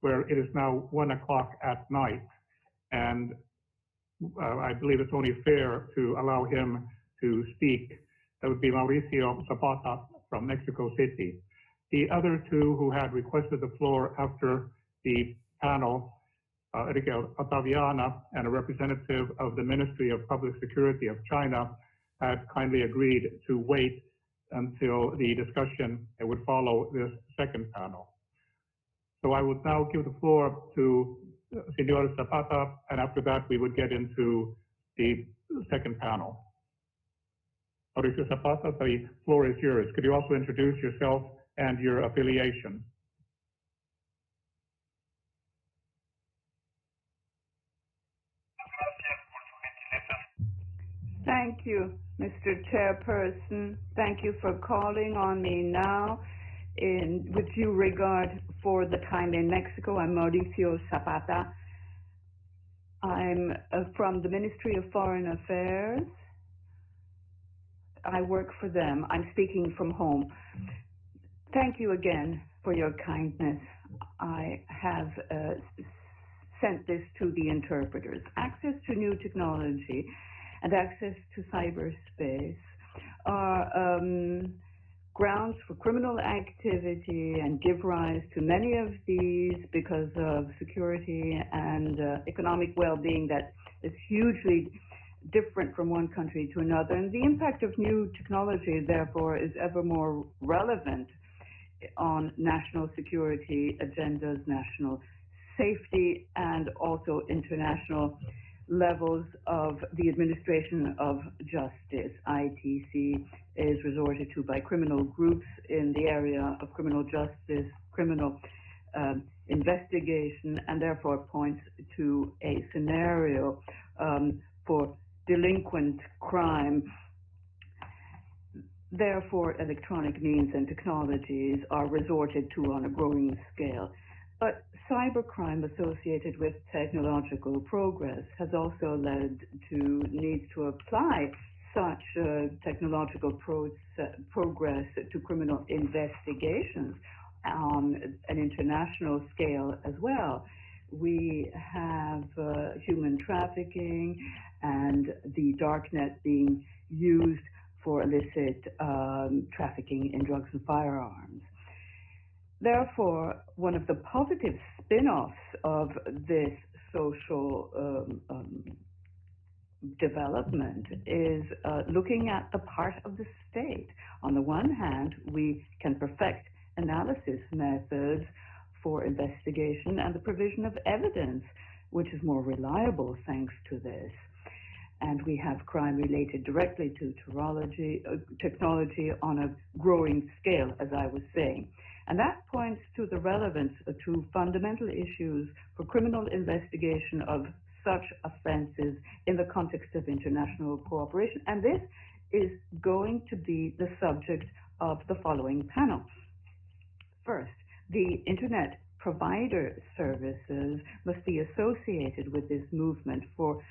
where it is now 1 o'clock at night, and I believe it's only fair to allow him to speak. That would be Mauricio Zapata from Mexico City. The other two who had requested the floor after the panel, Enrique Ottaviana and a representative of the Ministry of Public Security of China, had kindly agreed to wait until the discussion would follow this second panel. So I would now give the floor to Senor Zapata, and after that we would get into the second panel. Mauricio Zapata, the floor is yours. Could you also introduce yourself and your affiliation? Thank you, Mr. Chairperson. Thank you for calling on me now. With due regard for the time in Mexico, I'm Mauricio Zapata. I'm from the Ministry of Foreign Affairs. I work for them. I'm speaking from home. Thank you again for your kindness. I have sent this to the interpreters. Access to new technology and access to cyberspace are grounds for criminal activity and give rise to many of these because of security and economic well-being that is hugely different from one country to another. And the impact of new technology, therefore, is ever more relevant on national security agendas, national safety, and also international levels of the administration of justice. ITC is resorted to by criminal groups in the area of criminal justice, criminal investigation, and therefore points to a scenario for delinquent crime. Therefore, electronic means and technologies are resorted to on a growing scale. But cybercrime associated with technological progress has also led to needs to apply such technological progress to criminal investigations on an international scale as well. We have human trafficking and the darknet being used for illicit trafficking in drugs and firearms. Therefore, one of the positive spin-offs of this social development is looking at the part of the state. On the one hand, we can perfect analysis methods for investigation and the provision of evidence, which is more reliable thanks to this. And we have crime related directly to technology on a growing scale, as I was saying. And that points to the relevance to fundamental issues for criminal investigation of such offenses in the context of international cooperation. And this is going to be the subject of the following panel. First, the Internet provider services must be associated with this movement for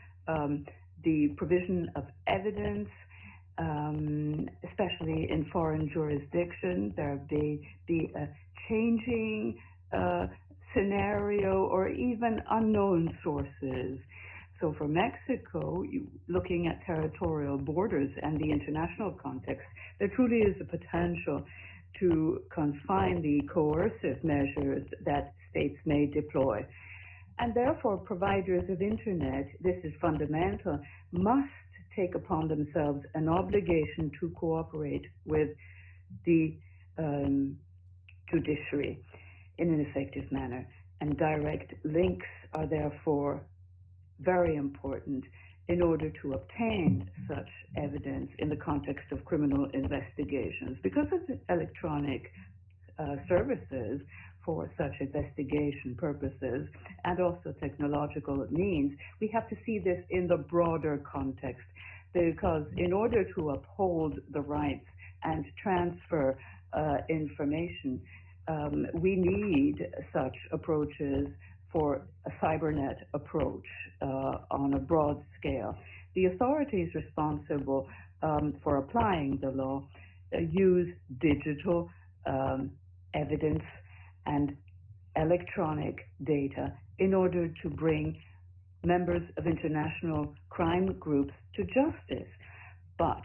the provision of evidence, especially in foreign jurisdictions. There may be a changing scenario or even unknown sources. So for Mexico, looking at territorial borders and the international context, there truly is a potential to confine the coercive measures that states may deploy. And therefore, providers of Internet, this is fundamental, must take upon themselves an obligation to cooperate with the judiciary in an effective manner. And direct links are therefore very important in order to obtain such evidence in the context of criminal investigations. Because of the electronic services for such investigation purposes and also technological means, we have to see this in the broader context, because in order to uphold the rights and transfer information, we need such approaches for a cybernet approach on a broad scale. The authorities responsible for applying the law use digital evidence and electronic data in order to bring members of international crime groups to justice. But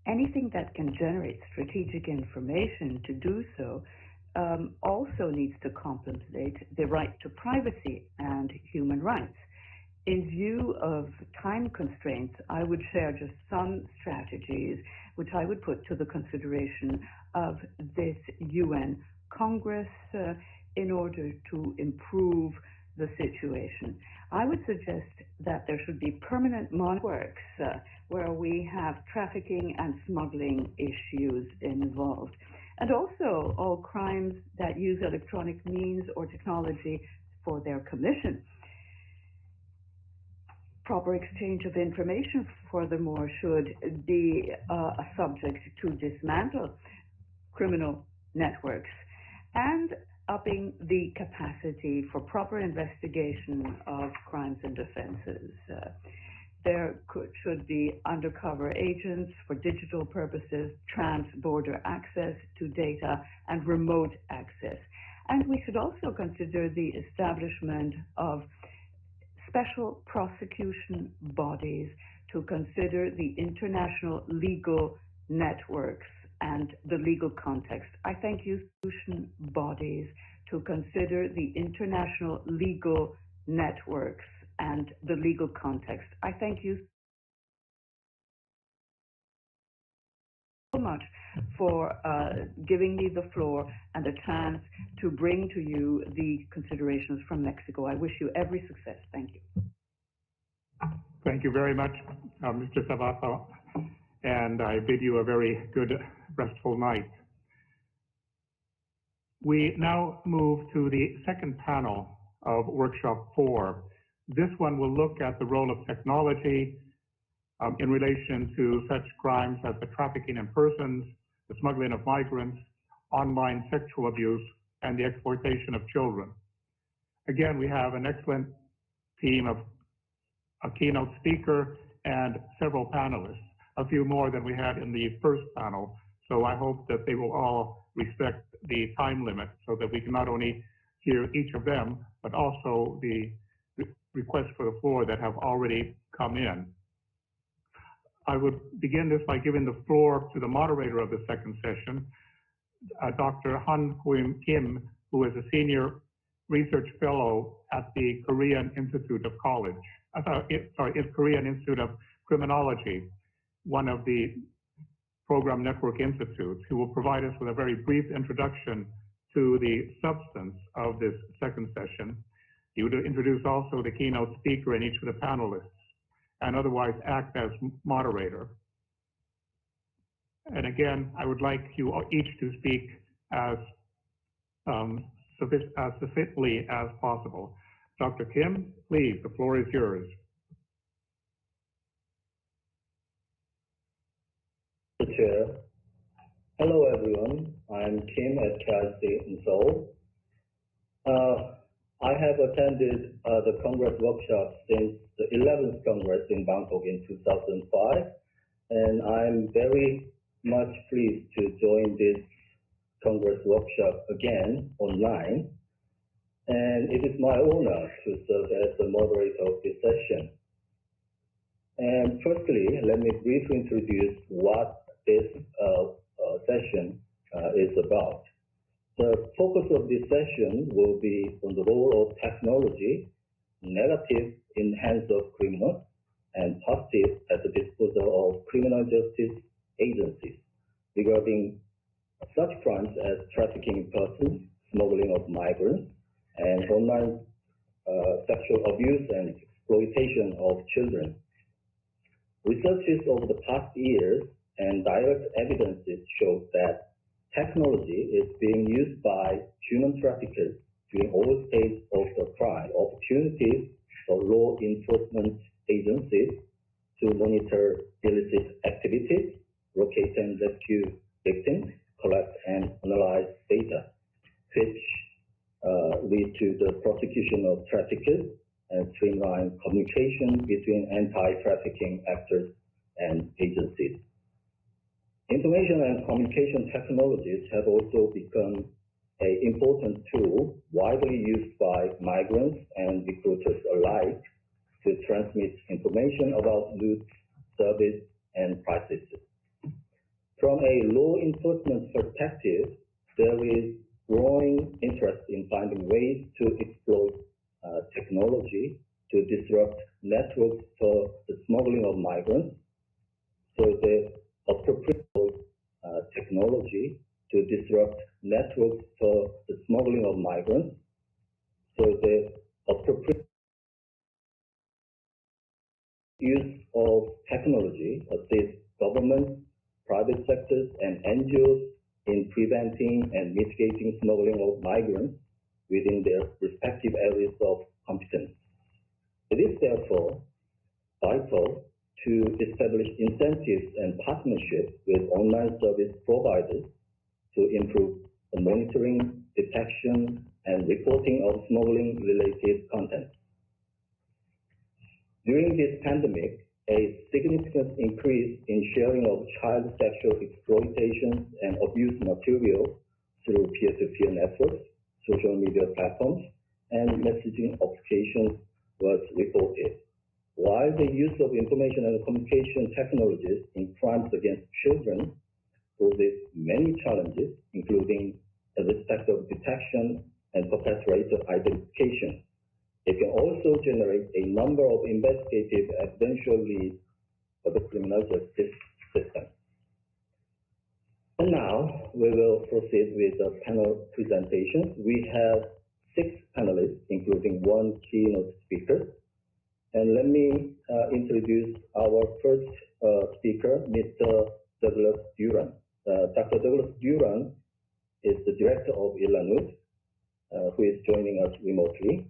anything that can generate strategic information to do so also needs to compensate the right to privacy and human rights. In view of time constraints, I would share just some strategies which I would put to the consideration of this UN Congress in order to improve the situation. I would suggest that there should be permanent networks where we have trafficking and smuggling issues involved, and also all crimes that use electronic means or technology for their commission. Proper exchange of information, furthermore, should be subject to dismantle criminal networks and upping the capacity for proper investigation of crimes and offenses. There should be undercover agents for digital purposes, trans-border access to data, and remote access. And we should also consider the establishment of special prosecution bodies to consider the international legal networks and the legal context. I thank you, prosecution bodies, to consider the international legal networks and the legal context. I thank you so much for giving me the floor and a chance to bring to you the considerations from Mexico. I wish you every success. Thank you. Thank you very much, Mr. Zapata, and I bid you a very good, restful night. We now move to the second panel of Workshop 4. This one will look at the role of technology in relation to such crimes as the trafficking in persons, the smuggling of migrants, online sexual abuse, and the exploitation of children. Again, we have an excellent team of a keynote speaker and several panelists, a few more than we had in the first panel. So I hope that they will all respect the time limit so that we can not only hear each of them, but also the requests for the floor that have already come in. I would begin this by giving the floor to the moderator of the second session, Dr. Han Kim, who is a senior research fellow at the Korean Institute of Korean Institute of Criminology, one of the program network institutes, who will provide us with a very brief introduction to the substance of this second session. He would introduce also the keynote speaker and each of the panelists, and otherwise act as moderator. And again, I would like you each to speak as sufficiently as possible. Dr. Kim, please, the floor is yours. Chair. Hello, everyone. I'm Kim at KIC in Seoul. I have attended the Congress workshop since the 11th Congress in Bangkok in 2005, and I'm very much pleased to join this Congress workshop again online. And it is my honor to serve as the moderator of this session. And firstly, let me briefly introduce what this session is about. The focus of this session will be on the role of technology, negative in the hands of criminals, and positive at the disposal of criminal justice agencies regarding such crimes as trafficking in persons, smuggling of migrants, and online sexual abuse and exploitation of children. Researches over the past years and direct evidences show that technology is being used by human traffickers during all stages of the crime. Opportunities for law enforcement agencies to monitor illicit activities, locate and rescue victims, collect and analyze data, which lead to the prosecution of traffickers and streamline communication between anti-trafficking actors and agencies. Information and communication technologies have also become an important tool widely used by migrants and recruiters alike to transmit information about goods, service, and prices. From a law enforcement perspective, there is growing interest in finding ways to exploit technology to disrupt networks for the smuggling of migrants. So the appropriate technology to disrupt networks for the smuggling of migrants. So the appropriate use of technology assists governments, private sectors, and NGOs in preventing and mitigating smuggling of migrants within their respective areas of competence. It is therefore vital to establish incentives and partnerships with online service providers to improve the monitoring, detection, and reporting of smuggling-related content. During this pandemic, a significant increase in sharing of child sexual exploitation and abuse material through peer-to-peer networks, social media platforms, and messaging applications was reported. While the use of information and communication technologies in crimes against children poses many challenges, including the respect of detection and perpetrator identification, it can also generate a number of investigative evidential leads for the criminal justice system. And now we will proceed with the panel presentations. We have 6 panelists, including 1 keynote speaker. And let me introduce our first speaker, Mr. Douglas DURÁN. Dr. Douglas DURÁN is the Director of ILANUD, who is joining us remotely.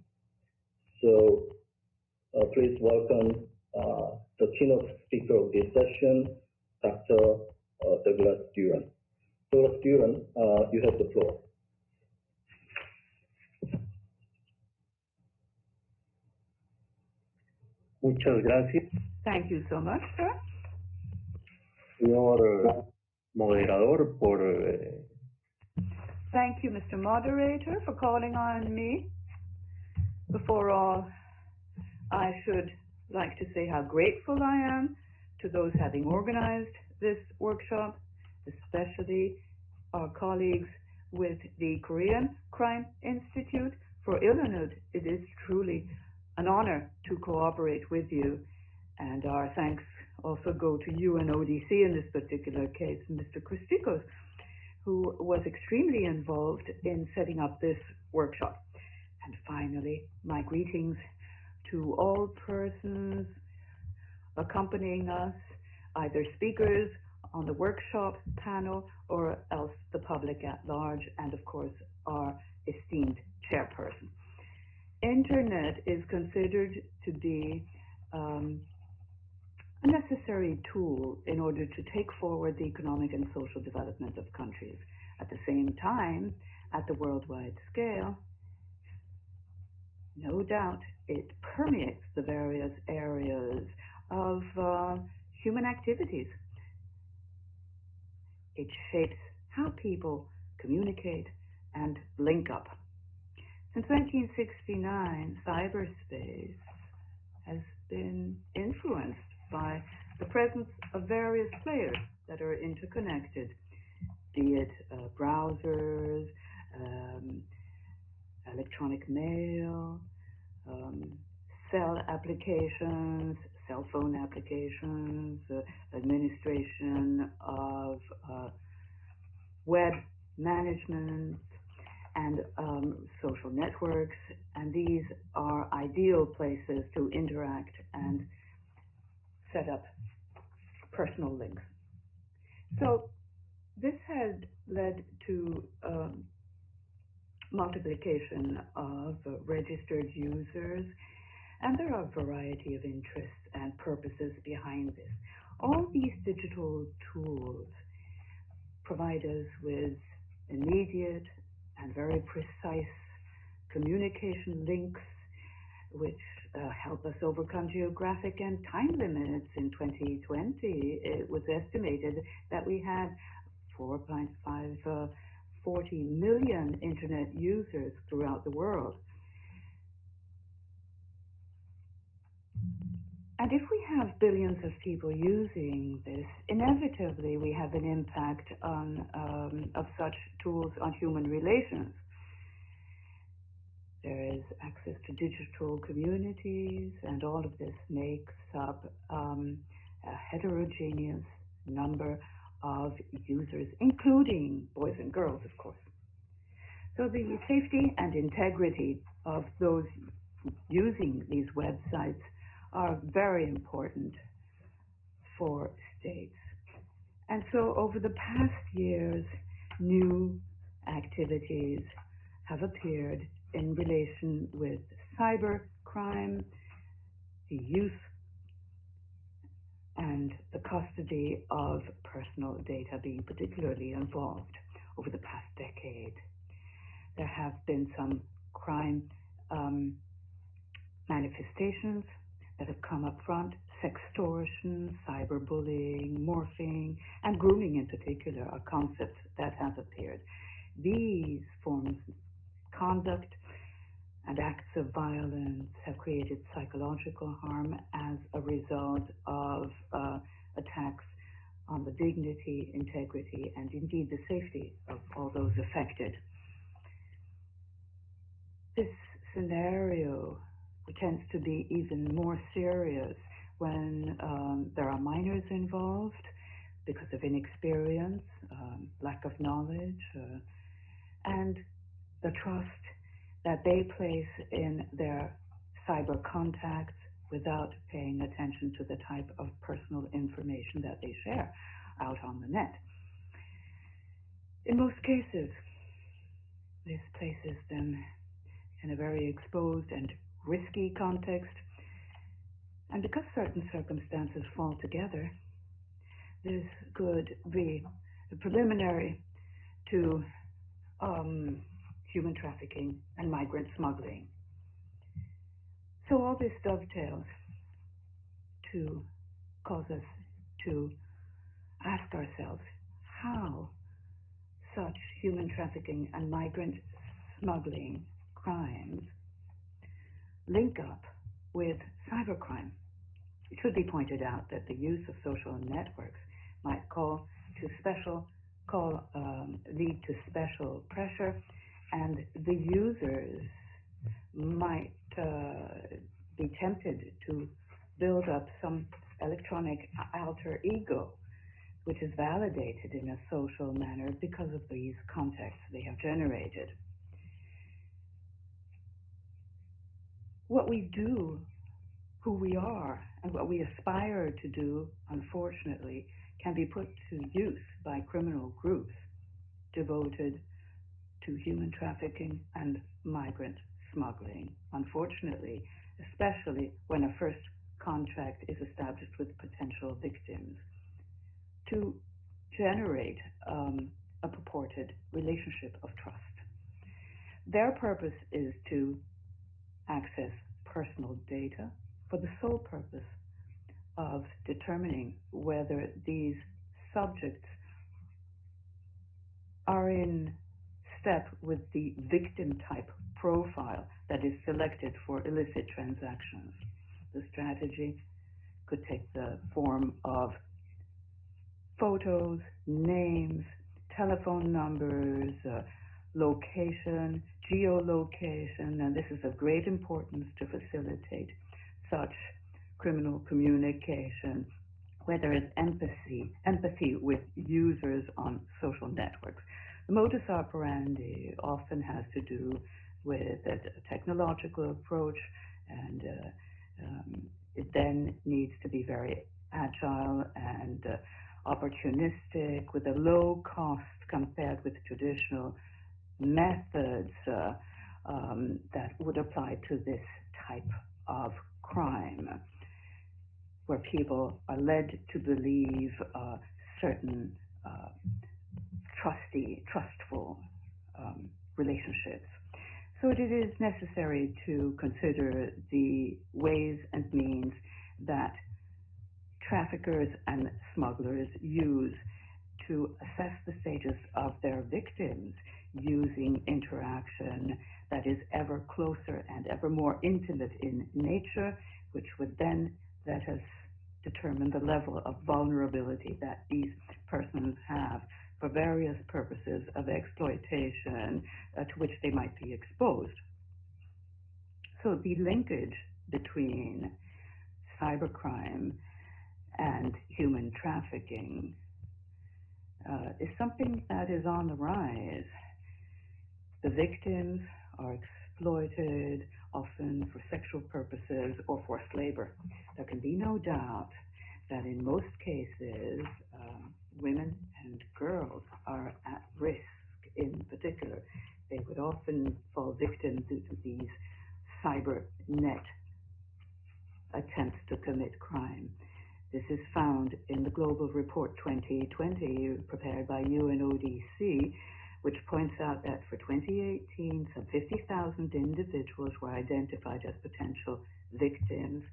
So please welcome the keynote speaker of this session, Dr. Douglas DURÁN. Douglas DURÁN, you have the floor. Muchas gracias, Thank you so much, sir. señor moderador, por Thank you, Mr. Moderator, for calling on me. Before all, I should like to say how grateful I am to those having organized this workshop, especially our colleagues with the Korean Institute for ILANUD. It is truly an honor to cooperate with you, and our thanks also go to UNODC in this particular case, Mr. Christikos, who was extremely involved in setting up this workshop. And finally, my greetings to all persons accompanying us, either speakers on the workshop panel or else the public at large, and of course our esteemed chairperson. Internet is considered to be a necessary tool in order to take forward the economic and social development of countries. At the same time, at the worldwide scale, no doubt it permeates the various areas of human activities. It shapes how people communicate and link up. Since 1969, cyberspace has been influenced by the presence of various players that are interconnected, be it browsers, electronic mail, cell applications, cell phone applications, administration of web management, and social networks, and these are ideal places to interact and set up personal links. So this had led to multiplication of registered users, and there are a variety of interests and purposes behind this. All these digital tools provide us with immediate and very precise communication links, which help us overcome geographic and time limits. In 2020, it was estimated that we had 4.54 40 million internet users throughout the world. And if we have billions of people using this, inevitably we have an impact of such tools on human relations. There is access to digital communities, and all of this makes up a heterogeneous number of users, including boys and girls, of course. So the safety and integrity of those using these websites are very important for states. And so over the past years, new activities have appeared in relation with cyber crime, the use and the custody of personal data being particularly involved over the past decade. There have been some crime manifestations that have come up front: sextortion, cyberbullying, morphing, and grooming in particular are concepts that have appeared. These forms of conduct and acts of violence have created psychological harm as a result of attacks on the dignity, integrity, and indeed the safety of all those affected. This scenario tends to be even more serious when there are minors involved because of inexperience, lack of knowledge, and the trust that they place in their cyber contacts without paying attention to the type of personal information that they share out on the net. In most cases, this places them in a very exposed and risky context, and because certain circumstances fall together, this could be a preliminary to human trafficking and migrant smuggling. So all this dovetails to cause us to ask ourselves how such human trafficking and migrant smuggling crimes link up with cybercrime. It should be pointed out that the use of social networks might lead to special pressure, and the users might be tempted to build up some electronic alter ego, which is validated in a social manner because of these contexts they have generated. What we do, who we are, and what we aspire to do, unfortunately, can be put to use by criminal groups devoted to human trafficking and migrant smuggling. Unfortunately, especially when a first contract is established with potential victims, to generate a purported relationship of trust. Their purpose is to access personal data for the sole purpose of determining whether these subjects are in step with the victim type profile that is selected for illicit transactions. The strategy could take the form of photos, names, telephone numbers, location, geolocation, and this is of great importance to facilitate such criminal communication, where there is empathy with users on social networks. The modus operandi often has to do with a technological approach, and it then needs to be very agile and opportunistic, with a low cost compared with traditional methods that would apply to this type of crime, where people are led to believe certain trustful relationships. So it is necessary to consider the ways and means that traffickers and smugglers use to assess the status of their victims using interaction that is ever closer and ever more intimate in nature, which would then let us determine the level of vulnerability that these persons have for various purposes of exploitation to which they might be exposed. So the linkage between cybercrime and human trafficking is something that is on the rise. The victims are exploited often for sexual purposes or forced labor. There can be no doubt that in most cases, women and girls are at risk in particular. They would often fall victim to these cyber net attempts to commit crime. This is found in the Global Report 2020 prepared by UNODC, which points out that for 2018, some 50,000 individuals were identified as potential victims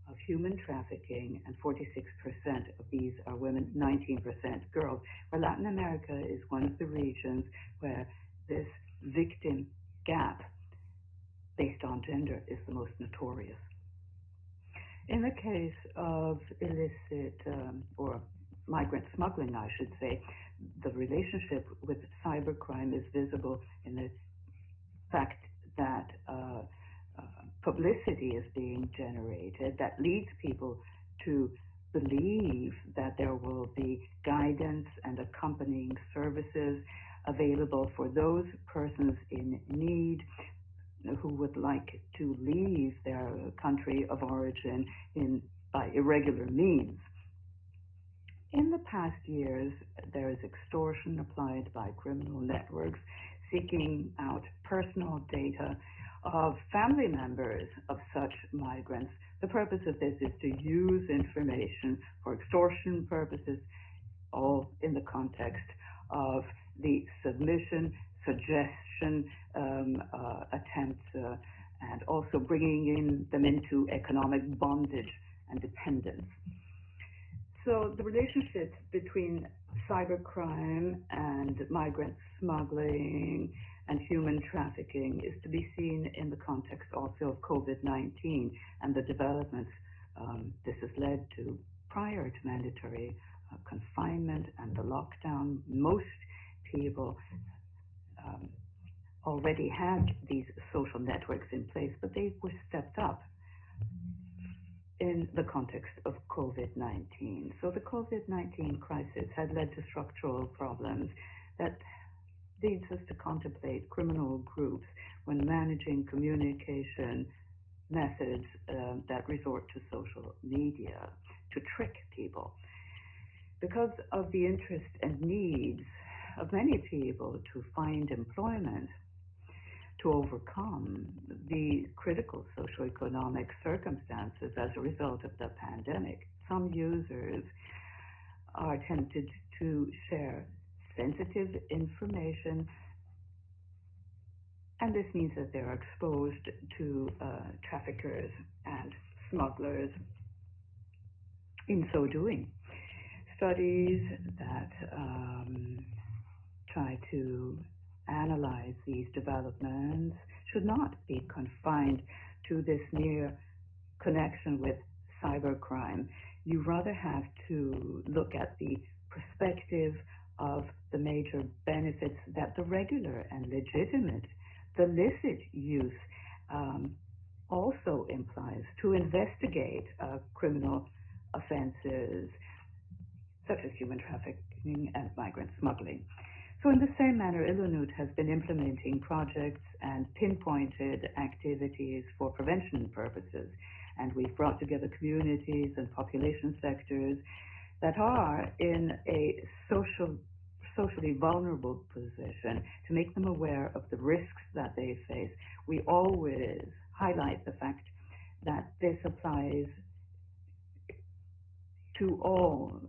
of human trafficking, and 46% of these are women, 19% girls, where Latin America is one of the regions where this victim gap based on gender is the most notorious. In the case of illicit or migrant smuggling, I should say, the relationship with cybercrime is visible in the fact that publicity is being generated that leads people to believe that there will be guidance and accompanying services available for those persons in need who would like to leave their country of origin by irregular means. In the past years, there is extortion applied by criminal networks seeking out personal data of family members of such migrants. The purpose of this is to use information for extortion purposes, all in the context of the submission, suggestion, attempts, and also bringing them into economic bondage and dependence. So the relationship between cybercrime and migrant smuggling and human trafficking is to be seen in the context also of COVID-19 and the developments this has led to prior to mandatory confinement and the lockdown. Most people already had these social networks in place, but they were stepped up in the context of COVID-19. So the COVID-19 crisis had led to structural problems that leads us to contemplate criminal groups when managing communication methods that resort to social media to trick people. Because of the interest and needs of many people to find employment, to overcome the critical socioeconomic circumstances as a result of the pandemic, some users are tempted to share sensitive information, and this means that they're exposed to traffickers and smugglers in so doing. Studies that try to analyze these developments should not be confined to this mere connection with cybercrime. You rather have to look at the perspective of the major benefits that the regular and legitimate, the licit use also implies to investigate criminal offenses such as human trafficking and migrant smuggling. So in the same manner, ILANUD has been implementing projects and pinpointed activities for prevention purposes, and we've brought together communities and population sectors that are in a socially vulnerable position to make them aware of the risks that they face. We always highlight the fact that this applies to all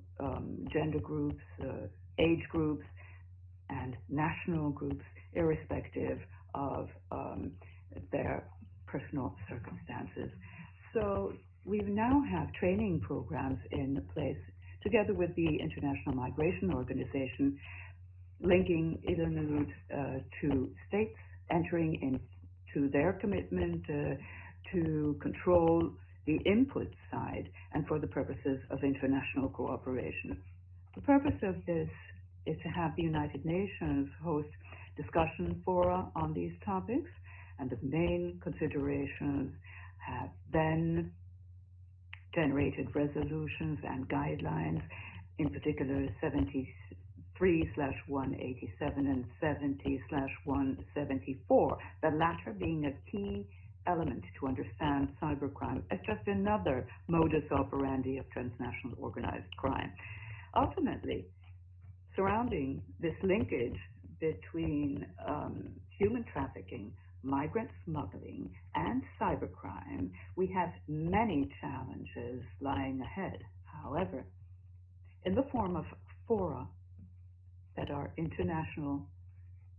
gender groups, age groups, and national groups, irrespective of their personal circumstances. So we now have training programs in place together with the International Migration Organization linking ILANUD to states entering into their commitment to control the input side and for the purposes of international cooperation. The purpose of this is to have the United Nations host discussion fora on these topics, and the main considerations have then generated resolutions and guidelines, in particular 73/187 and 70/174, the latter being a key element to understand cybercrime as just another modus operandi of transnational organized crime. Ultimately, surrounding this linkage between human trafficking, migrant smuggling, and cybercrime, we have many challenges lying ahead. However, in the form of fora that are international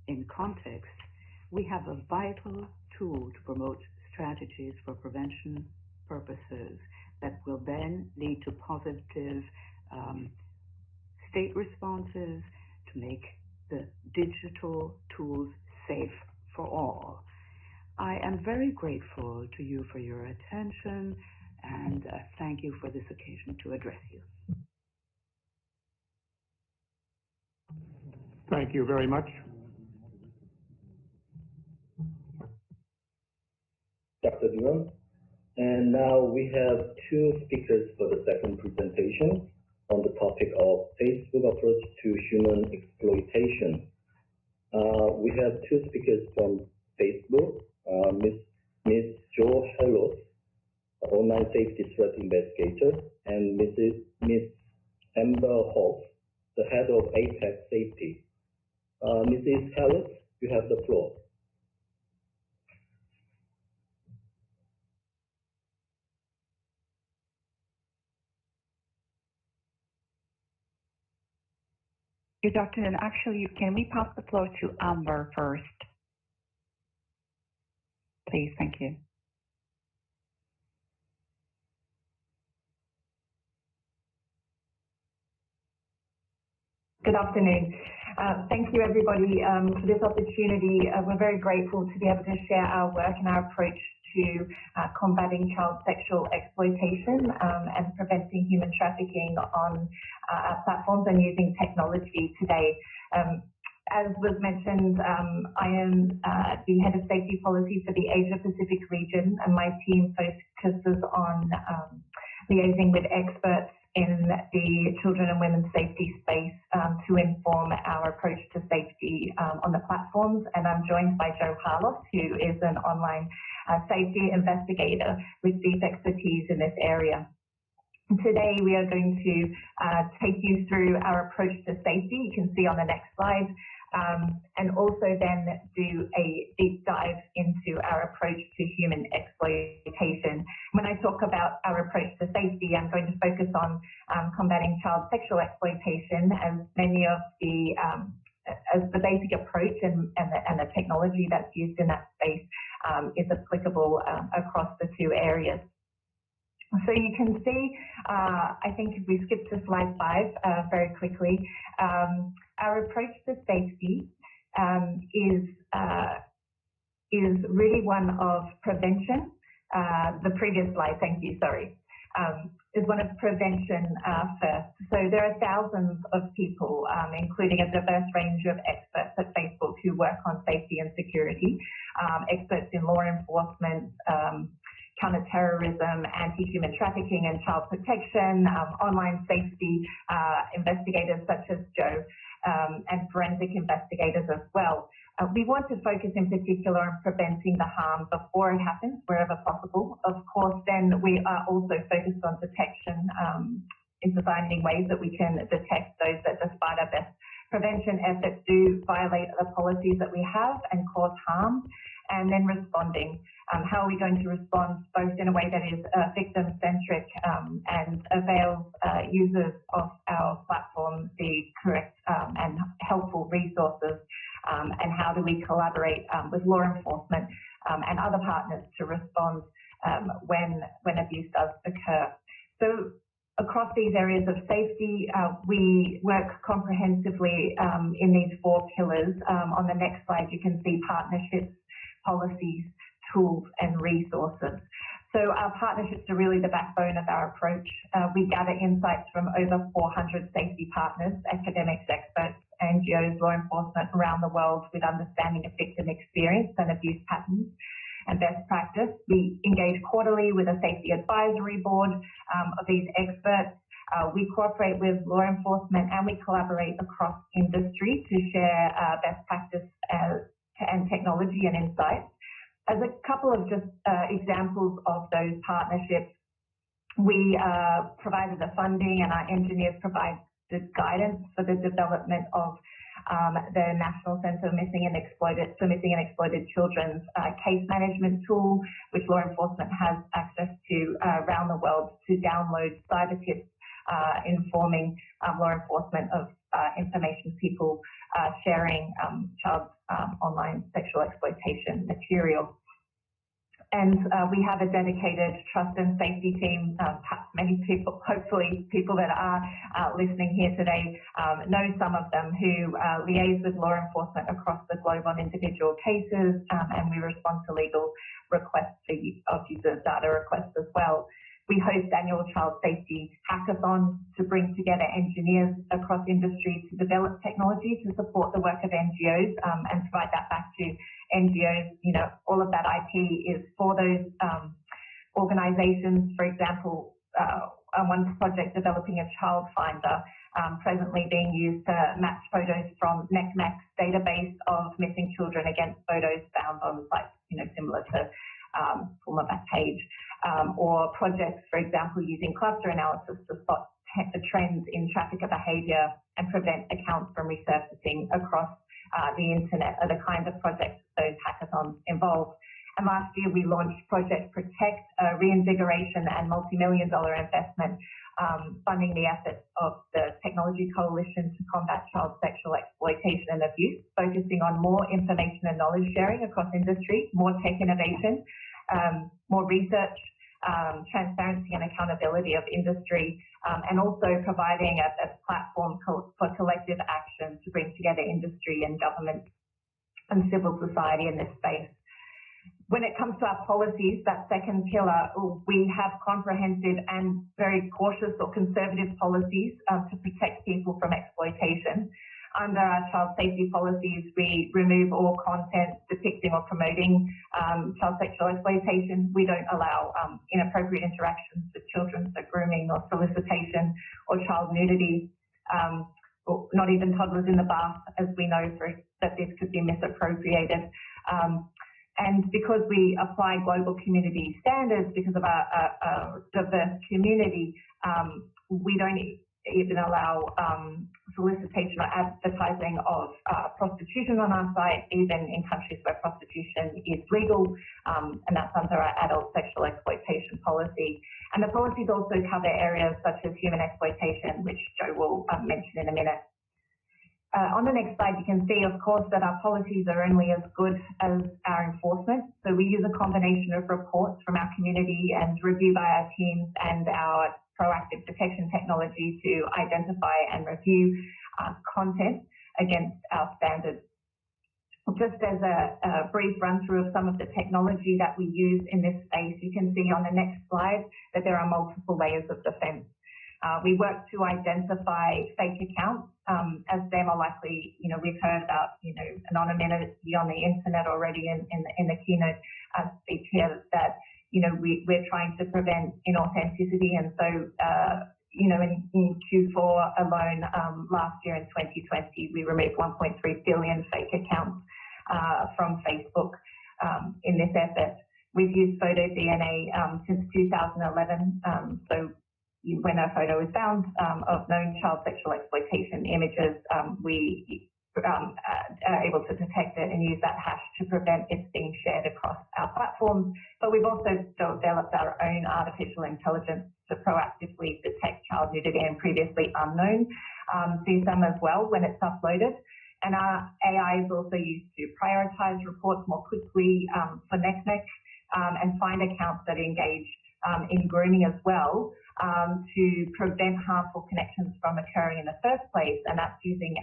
in context, we have a vital tool to promote strategies for prevention purposes that will then lead to positive state responses to make the digital tools safe for all. I am very grateful to you for your attention, and thank you for this occasion to address you. Thank you very much. Dr. Durán. And now we have two speakers for the second presentation on the topic of Facebook approach to human exploitation. We have two speakers from Facebook, Ms. Jo Hellos, online safety threat investigator, and Ms. Amber Hoff, the head of APEC Safety. Mrs. Hellos, you have the floor. Good afternoon. Actually, can we pass the floor to Amber first? Please, thank you. Good afternoon. Thank you, everybody, for this opportunity. We're very grateful to be able to share our work and our approach to combating child sexual exploitation and preventing human trafficking on our platforms and using technology today. As was mentioned, I am the head of safety policy for the Asia Pacific region, and my team focuses on liaising with experts in the children and women's safety space to inform our approach to safety on the platforms. And I'm joined by Jo Hellos, who is an online safety investigator with deep expertise in this area. Today, we are going to take you through our approach to safety. You can see on the next slide, and also then do a deep dive into our approach to human exploitation. When I talk about our approach to safety, I'm going to focus on combating child sexual exploitation, as many of the as the basic approach and the technology that's used in that space is applicable across the two areas. So you can see, I think if we skip to slide 5 very quickly, our approach to safety is really one of prevention. The previous slide, thank you, sorry, is one of prevention first. So there are thousands of people, including a diverse range of experts at Facebook who work on safety and security, experts in law enforcement, counterterrorism, anti-human trafficking and child protection, online safety investigators such as Jo, and forensic investigators as well. We want to focus in particular on preventing the harm before it happens, wherever possible. Of course, then we are also focused on detection in finding ways that we can detect those that, despite our best prevention efforts, do violate the policies that we have and cause harm, and then responding. How are we going to respond both in a way that is victim-centric and avails users of our platform the correct and helpful resources, and how do we collaborate with law enforcement and other partners to respond when abuse does occur. So across these areas of safety, we work comprehensively in these 4 pillars. On the next slide, you can see partnerships, policies, tools, and resources. So our partnerships are really the backbone of our approach. We gather insights from over 400 safety partners, academics, experts, NGOs, law enforcement around the world with understanding of victim experience and abuse patterns and best practice. We engage quarterly with a safety advisory board of these experts. We cooperate with law enforcement and we collaborate across industry to share best practice and technology and insights. As a couple of just examples of those partnerships, we provided the funding and our engineers provide the guidance for the development of the National Centre for Missing and Exploited Children's case management tool, which law enforcement has access to around the world to download cyber tips informing law enforcement of information people sharing child online sexual exploitation material. And we have a dedicated trust and safety team. Perhaps many people, hopefully people that are listening here today know some of them who liaise with law enforcement across the globe on individual cases, and we respond to legal requests of user data requests as well. We host annual child safety hackathons to bring together engineers across industry to develop technology to support the work of NGOs and provide that back to NGOs. You know, all of that IP is for those organizations. For example, on one project developing a child finder presently being used to match photos from NCMEC's database of missing children against photos found on sites, you know, similar to former Backpage, or projects, for example, using cluster analysis to spot trends in trafficker behaviour and prevent accounts from resurfacing across the internet are the kinds of projects those hackathons involve. And last year we launched Project Protect, a reinvigoration and multi-million-dollar investment funding the efforts of the Technology Coalition to combat child sexual exploitation and abuse, focusing on more information and knowledge sharing across industry, more tech innovation, more research, transparency and accountability of industry, and also providing a platform for collective action to bring together industry and government and civil society in this space. When it comes to our policies, that second pillar, we have comprehensive and very cautious or conservative policies to protect people from exploitation. Under our child safety policies, we remove all content depicting or promoting child sexual exploitation. We don't allow inappropriate interactions with children, so grooming or solicitation or child nudity, or not even toddlers in the bath, as we know that this could be misappropriated. And because we apply global community standards, because of our diverse community, we don't even allow solicitation or advertising of prostitution on our site, even in countries where prostitution is legal, and that's under our adult sexual exploitation policy. And the policies also cover areas such as human exploitation, which Joe will mention in a minute. On the next slide, you can see, of course, that our policies are only as good as our enforcement. So we use a combination of reports from our community and review by our teams and our proactive detection technology to identify and review content against our standards. Just as a brief run through of some of the technology that we use in this space, you can see on the next slide that there are multiple layers of defense. We work to identify fake accounts, as them are likely, you know, we've heard about, you know, anonymity on the internet already in the keynote speech here, that, you know, we're trying to prevent inauthenticity. And so, you know, in Q4 alone, last year in 2020, we removed 1.3 billion fake accounts from Facebook in this effort. We've used photo DNA since 2011, so when a photo is found of known child sexual exploitation images, we are able to detect it and use that hash to prevent it being shared across our platforms. But we've also developed our own artificial intelligence to proactively detect child nudity and previously unknown CSAM as well when it's uploaded. And our AI is also used to prioritize reports more quickly for NCMEC and find accounts that engage in grooming as well, to prevent harmful connections from occurring in the first place, and that's using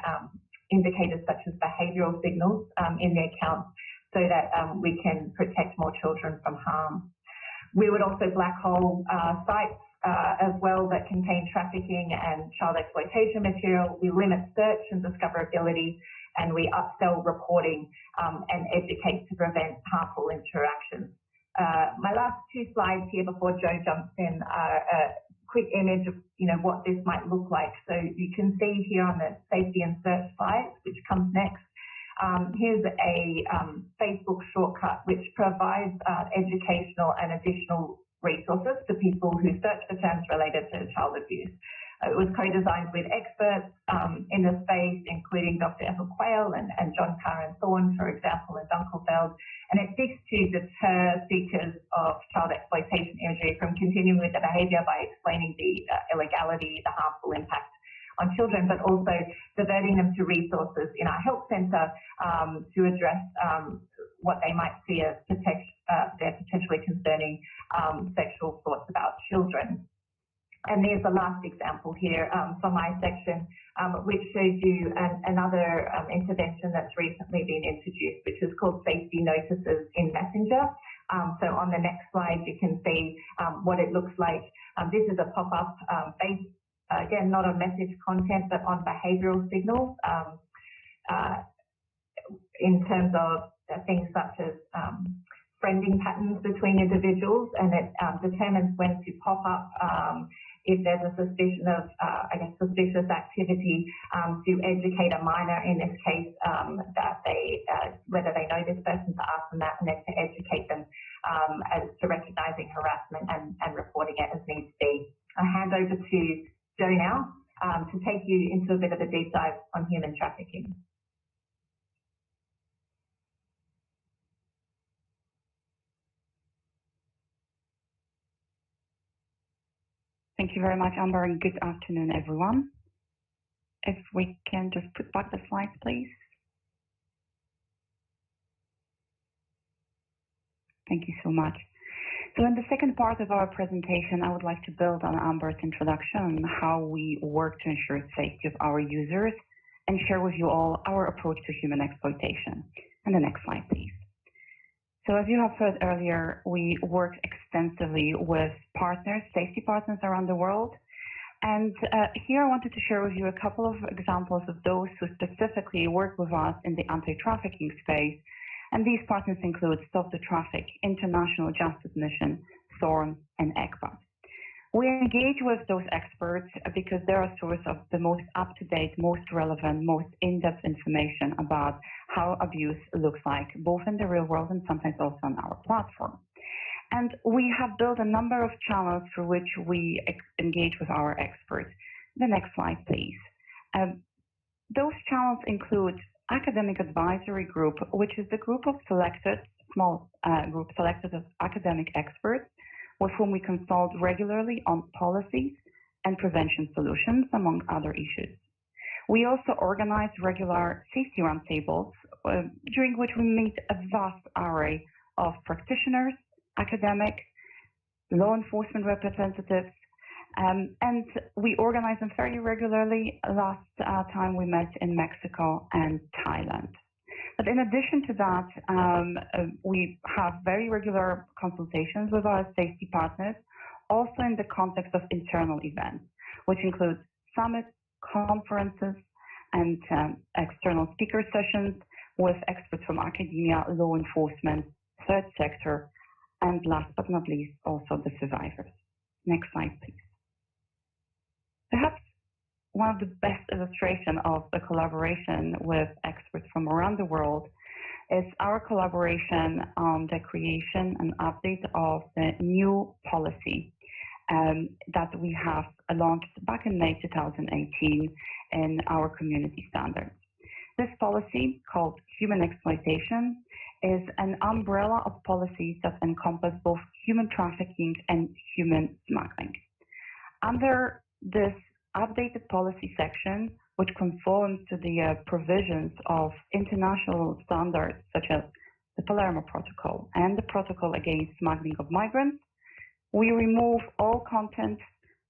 indicators such as behavioural signals in the accounts so that we can protect more children from harm. We would also black hole sites as well that contain trafficking and child exploitation material. We limit search and discoverability, and we upsell reporting and educate to prevent harmful interactions. My last two slides here before Joe jumps in are a quick image of what this might look like. So you can see here on the safety and search slide, which comes next. Here's a Facebook shortcut which provides educational and additional resources to people who search for terms related to child abuse. It was co-designed with experts in the space, including Dr. Ethel Quayle and John Karen Thorne, for example, in Dunkelfeld, and it seeks to deter seekers of child exploitation imagery from continuing with the behaviour by explaining the illegality, the harmful impact on children, but also diverting them to resources in our help centre to address what they might see as their potentially concerning sexual thoughts about children. And there's the last example here from my section, which shows you another intervention that's recently been introduced, which is called safety notices in Messenger. So on the next slide, you can see what it looks like. This is a pop-up based, again, not on message content, but on behavioural signals in terms of things such as friending patterns between individuals, and it determines when to pop up if there's a suspicion of, suspicious activity, to educate a minor in this case that they, whether they know this person, to ask them that, and then to educate them as to recognising harassment and reporting it as needs be. I'll hand over to Joe now to take you into a bit of a deep dive on human trafficking. Thank you very much, Amber, and good afternoon, everyone. If we can just put back the slides, please. Thank you so much. So in the second part of our presentation, I would like to build on Amber's introduction on how we work to ensure the safety of our users and share with you all our approach to human exploitation. And the next slide, please. So as you have heard earlier, we work extensively with partners, safety partners around the world. And here I wanted to share with you a couple of examples of those who specifically work with us in the anti-trafficking space. And these partners include Stop the Traffic, International Justice Mission, Thorn, and ECPA. We engage with those experts because they're a source of the most up-to-date, most relevant, most in-depth information about how abuse looks like, both in the real world and sometimes also on our platform. And we have built a number of channels through which we engage with our experts. The next slide, please. Those channels include Academic Advisory Group, which is the group of small group selected of academic experts with whom we consult regularly on policies and prevention solutions, among other issues. We also organize regular safety roundtables, during which we meet a vast array of practitioners, academic, law enforcement representatives, and we organize them very regularly. Last time we met in Mexico and Thailand. But in addition to that, we have very regular consultations with our safety partners, also in the context of internal events, which include summits, conferences, and external speaker sessions with experts from academia, law enforcement, third sector, and last but not least, also the survivors. Next slide, please. Perhaps one of the best illustrations of the collaboration with experts from around the world is our collaboration on the creation and update of the new policy that we have launched back in May 2018 in our community standards. This policy, called Human Exploitation, is an umbrella of policies that encompass both human trafficking and human smuggling. Under this updated policy section, which conforms to the provisions of international standards such as the Palermo Protocol and the Protocol Against Smuggling of Migrants, we remove all content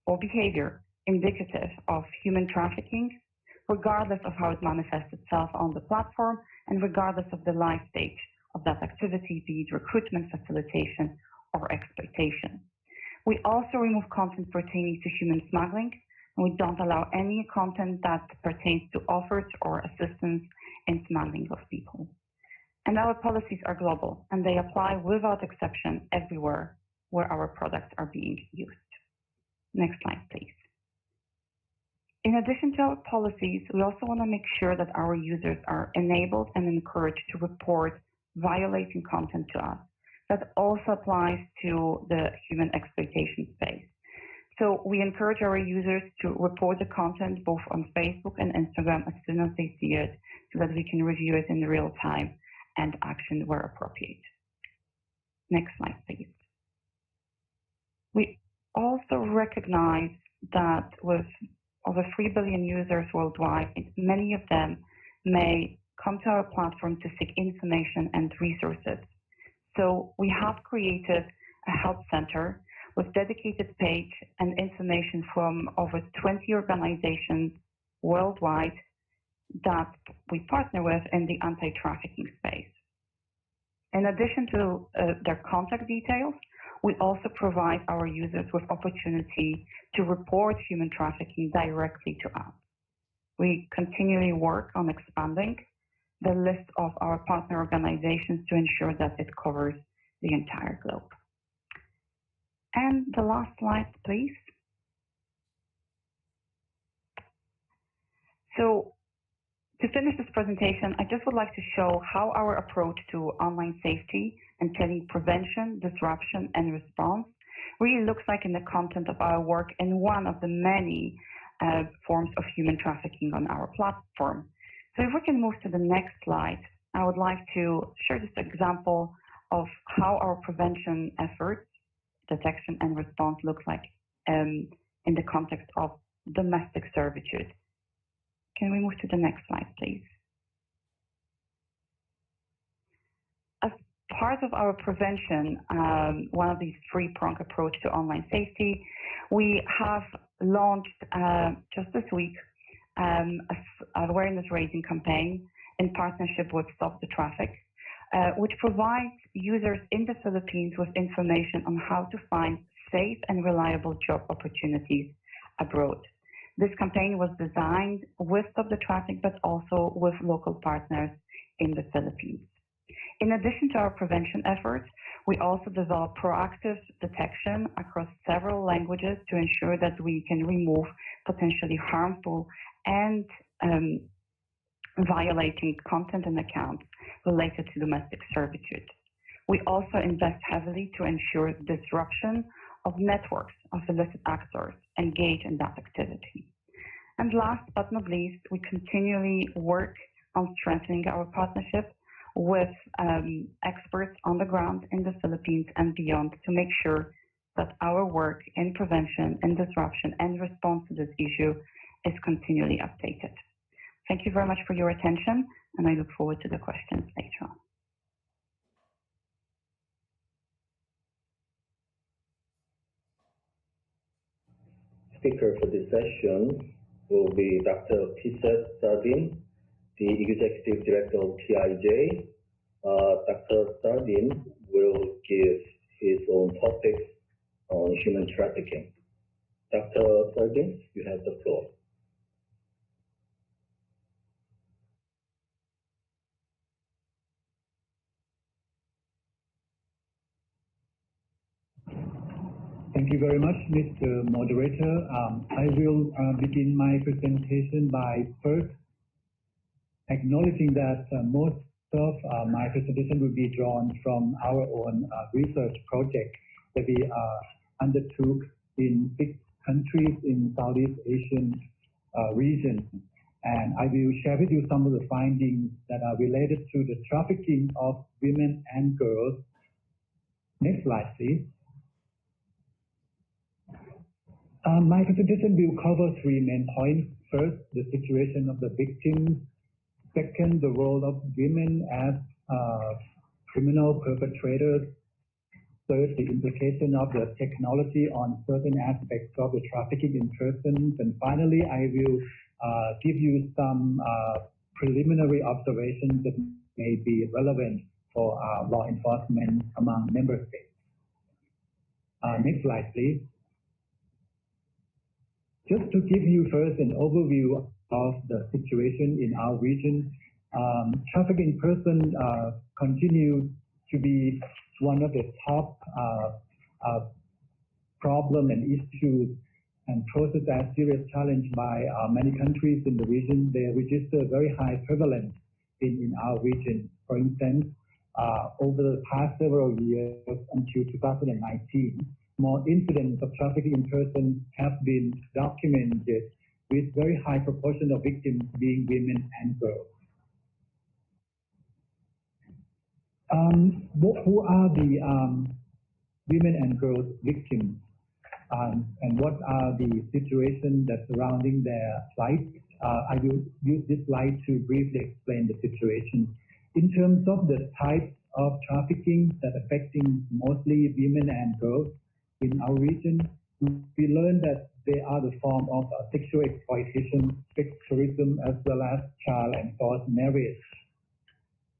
or behavior indicative of human trafficking, regardless of how it manifests itself on the platform and regardless of the life stage of that activity, be it recruitment, facilitation, or exploitation. We also remove content pertaining to human smuggling, and we don't allow any content that pertains to offers or assistance in smuggling of people. And our policies are global, and they apply without exception everywhere where our products are being used. Next slide, please. In addition to our policies, we also want to make sure that our users are enabled and encouraged to report violating content to us. That also applies to the human exploitation space. So we encourage our users to report the content both on Facebook and Instagram as soon as they see it, so that we can review it in real time and action where appropriate. Next slide, please. We also recognize that with over 3 billion users worldwide, many of them may come to our platform to seek information and resources. So we have created a help center with dedicated page and information from over 20 organizations worldwide that we partner with in the anti-trafficking space. In addition to their contact details, we also provide our users with opportunity to report human trafficking directly to us. We continually work on expanding the list of our partner organizations to ensure that it covers the entire globe. And the last slide, please. So to finish this presentation, I just would like to show how our approach to online safety and prevention, disruption, and response really looks like in the content of our work in one of the many forms of human trafficking on our platform. So if we can move to the next slide, I would like to share this example of how our prevention efforts, detection and response look like in the context of domestic servitude. Can we move to the next slide, please? As part of our prevention, one of these three-pronged approach to online safety, we have launched just this week an awareness-raising campaign in partnership with Stop the Traffic, which provides users in the Philippines with information on how to find safe and reliable job opportunities abroad. This campaign was designed with Stop the Traffic, but also with local partners in the Philippines. In addition to our prevention efforts, we also develop proactive detection across several languages to ensure that we can remove potentially harmful and violating content and accounts related to domestic servitude. We also invest heavily to ensure disruption of networks of illicit actors engaged in that activity. And last but not least, we continually work on strengthening our partnership with experts on the ground in the Philippines and beyond to make sure that our work in prevention and disruption and response to this issue is continually updated. Thank you very much for your attention, and I look forward to the questions later on. Speaker for this session will be Dr. Pisat Sardin, the Executive Director of TIJ. Dr. Sardin will give his own topics on human trafficking. Dr. Sardin, you have the floor. Thank you very much, Mr. Moderator. I will begin my presentation by first acknowledging that most of my presentation will be drawn from our own research project that we undertook in 6 countries in Southeast Asian region. And I will share with you some of the findings that are related to the trafficking of women and girls. Next slide, please. My presentation will cover 3 main points. First, the situation of the victims. Second, the role of women as criminal perpetrators. Third, the implication of the technology on certain aspects of the trafficking in persons. And finally, I will give you some preliminary observations that may be relevant for law enforcement among member states. Next slide, please. Just to give you first an overview of the situation in our region, trafficking in person continues to be one of the top problem and issues and poses as serious challenge by many countries in the region. They register very high prevalence in our region. For instance, over the past several years until 2019, more incidents of trafficking in person have been documented, with very high proportion of victims being women and girls. Who are the women and girls victims, and what are the situations that surrounding their plight? I will use this slide to briefly explain the situation. In terms of the types of trafficking that affecting mostly women and girls in our region, we learned that they are the form of sexual exploitation, sex tourism, as well as child and forced marriage.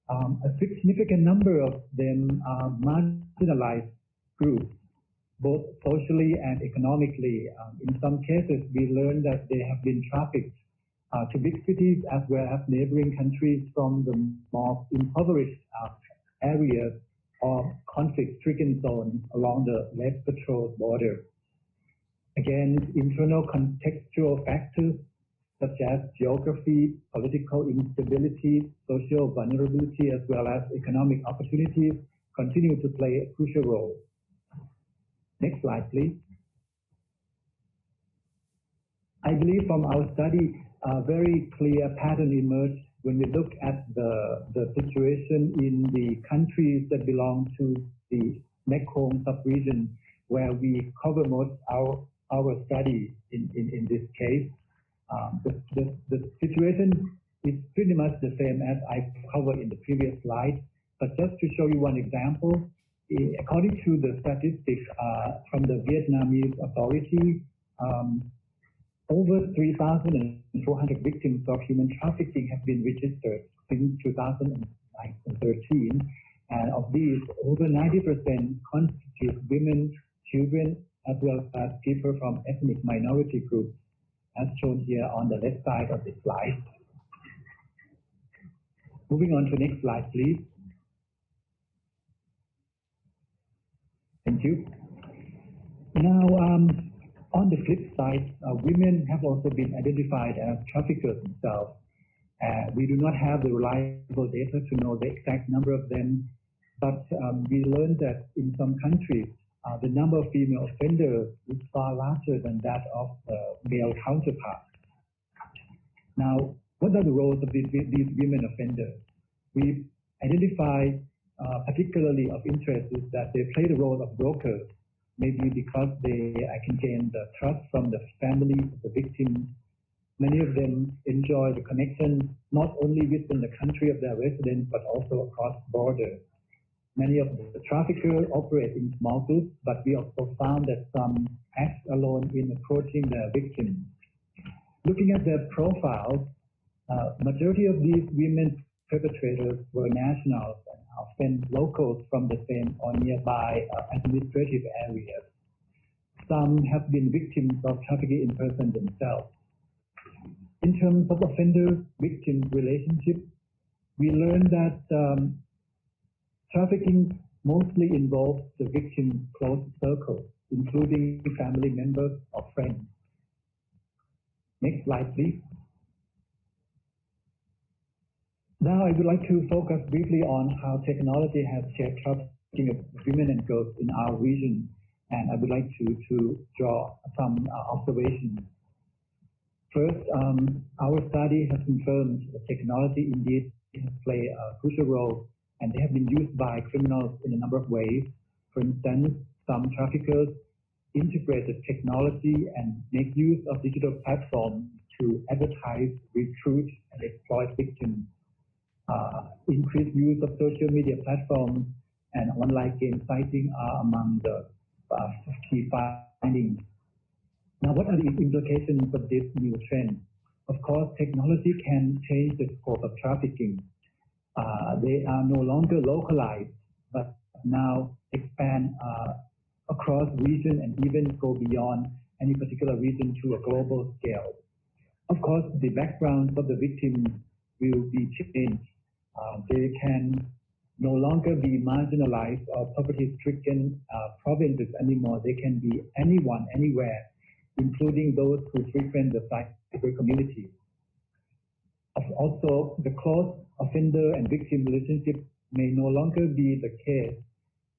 A significant number of them are marginalized groups, both socially and economically. In some cases, we learned that they have been trafficked to big cities as well as neighboring countries from the more impoverished areas or conflict-stricken zones along the less patrolled border. Again, internal contextual factors such as geography, political instability, social vulnerability, as well as economic opportunities continue to play a crucial role. Next slide, please. I believe from our study, a very clear pattern emerged when we look at the situation in the countries that belong to the Mekong sub-region, where we cover most our study in this case. The situation is pretty much the same as I covered in the previous slide, but just to show you one example, according to the statistics from the Vietnamese authority, over 3,400 victims of human trafficking have been registered since 2013, and of these, over 90% constitute women, children, as well as people from ethnic minority groups, as shown here on the left side of the slide. Moving on to the next slide, please. Thank you. Now, on the flip side, women have also been identified as traffickers themselves. We do not have the reliable data to know the exact number of them, but we learned that in some countries, the number of female offenders is far larger than that of male counterparts. Now, what are the roles of these women offenders? We identify particularly of interest is that they play the role of brokers, maybe because they can gain the trust from the families of the victims. Many of them enjoy the connection not only within the country of their residence, but also across borders. Many of the traffickers operate in small groups, but we also found that some act alone in approaching their victims. Looking at their profiles, majority of these women perpetrators were nationals and often locals from the same or nearby administrative areas. Some have been victims of trafficking in person themselves. In terms of offender-victim relationship, we learned that trafficking mostly involves the victim's close circle, including family members or friends. Next slide, please. Now I would like to focus briefly on how technology has shaped trafficking of women and girls in our region, and I would like to draw some observations. First, our study has confirmed that technology indeed has played a crucial role, and they have been used by criminals in a number of ways. For instance, some traffickers integrated technology and make use of digital platforms to advertise, recruit, and exploit victims. Increased use of social media platforms and online game siting are among the key findings. Now, what are the implications of this new trend? Of course, technology can change the scope of trafficking. They are no longer localized, but now expand across region and even go beyond any particular region to a global scale. Of course, the background of the victims will be changed. They can no longer be marginalized or poverty-stricken provinces anymore. They can be anyone, anywhere, including those who frequent the cyber community. Also, the close offender and victim relationship may no longer be the case,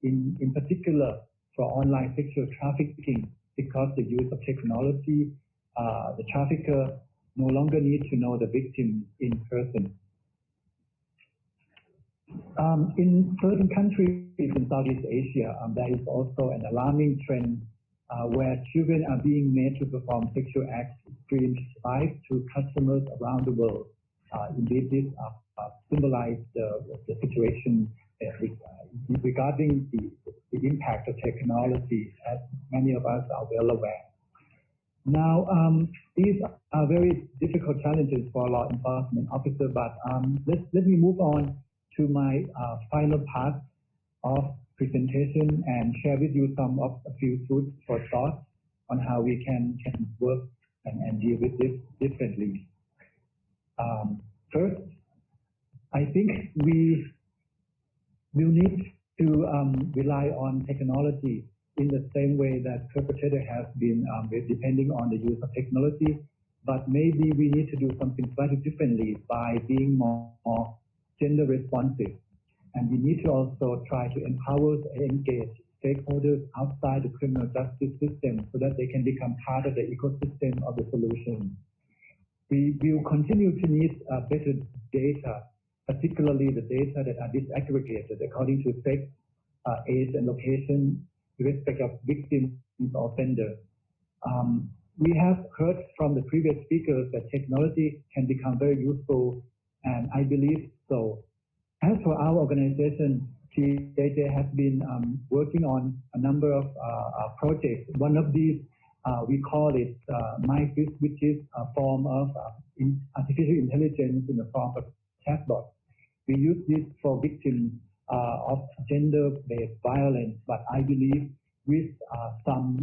in particular for online sexual trafficking, because the use of technology, the trafficker no longer needs to know the victim in person. In certain countries in Southeast Asia, there is also an alarming trend where children are being made to perform sexual acts streamed live to customers around the world. Indeed, this symbolize the situation regarding the impact of technology, as many of us are well aware. Now, these are very difficult challenges for law enforcement officers, but let me move on to my final part of presentation and share with you a few foods for thought on how we can work and deal with this differently. First, I think we will need to rely on technology in the same way that perpetrator has been depending on the use of technology, but maybe we need to do something slightly differently by being more gender responsive. And we need to also try to empower and engage stakeholders outside the criminal justice system so that they can become part of the ecosystem of the solution. We will continue to need better data, particularly the data that are disaggregated according to sex, age, and location, with respect of victims or offenders. We have heard from the previous speakers that technology can become very useful, and I believe so. As for our organization, TJJ has been working on a number of projects. One of these, we call it MyFist, which is a form of artificial intelligence in the form of chatbot. We use this for victims of gender-based violence, but I believe with some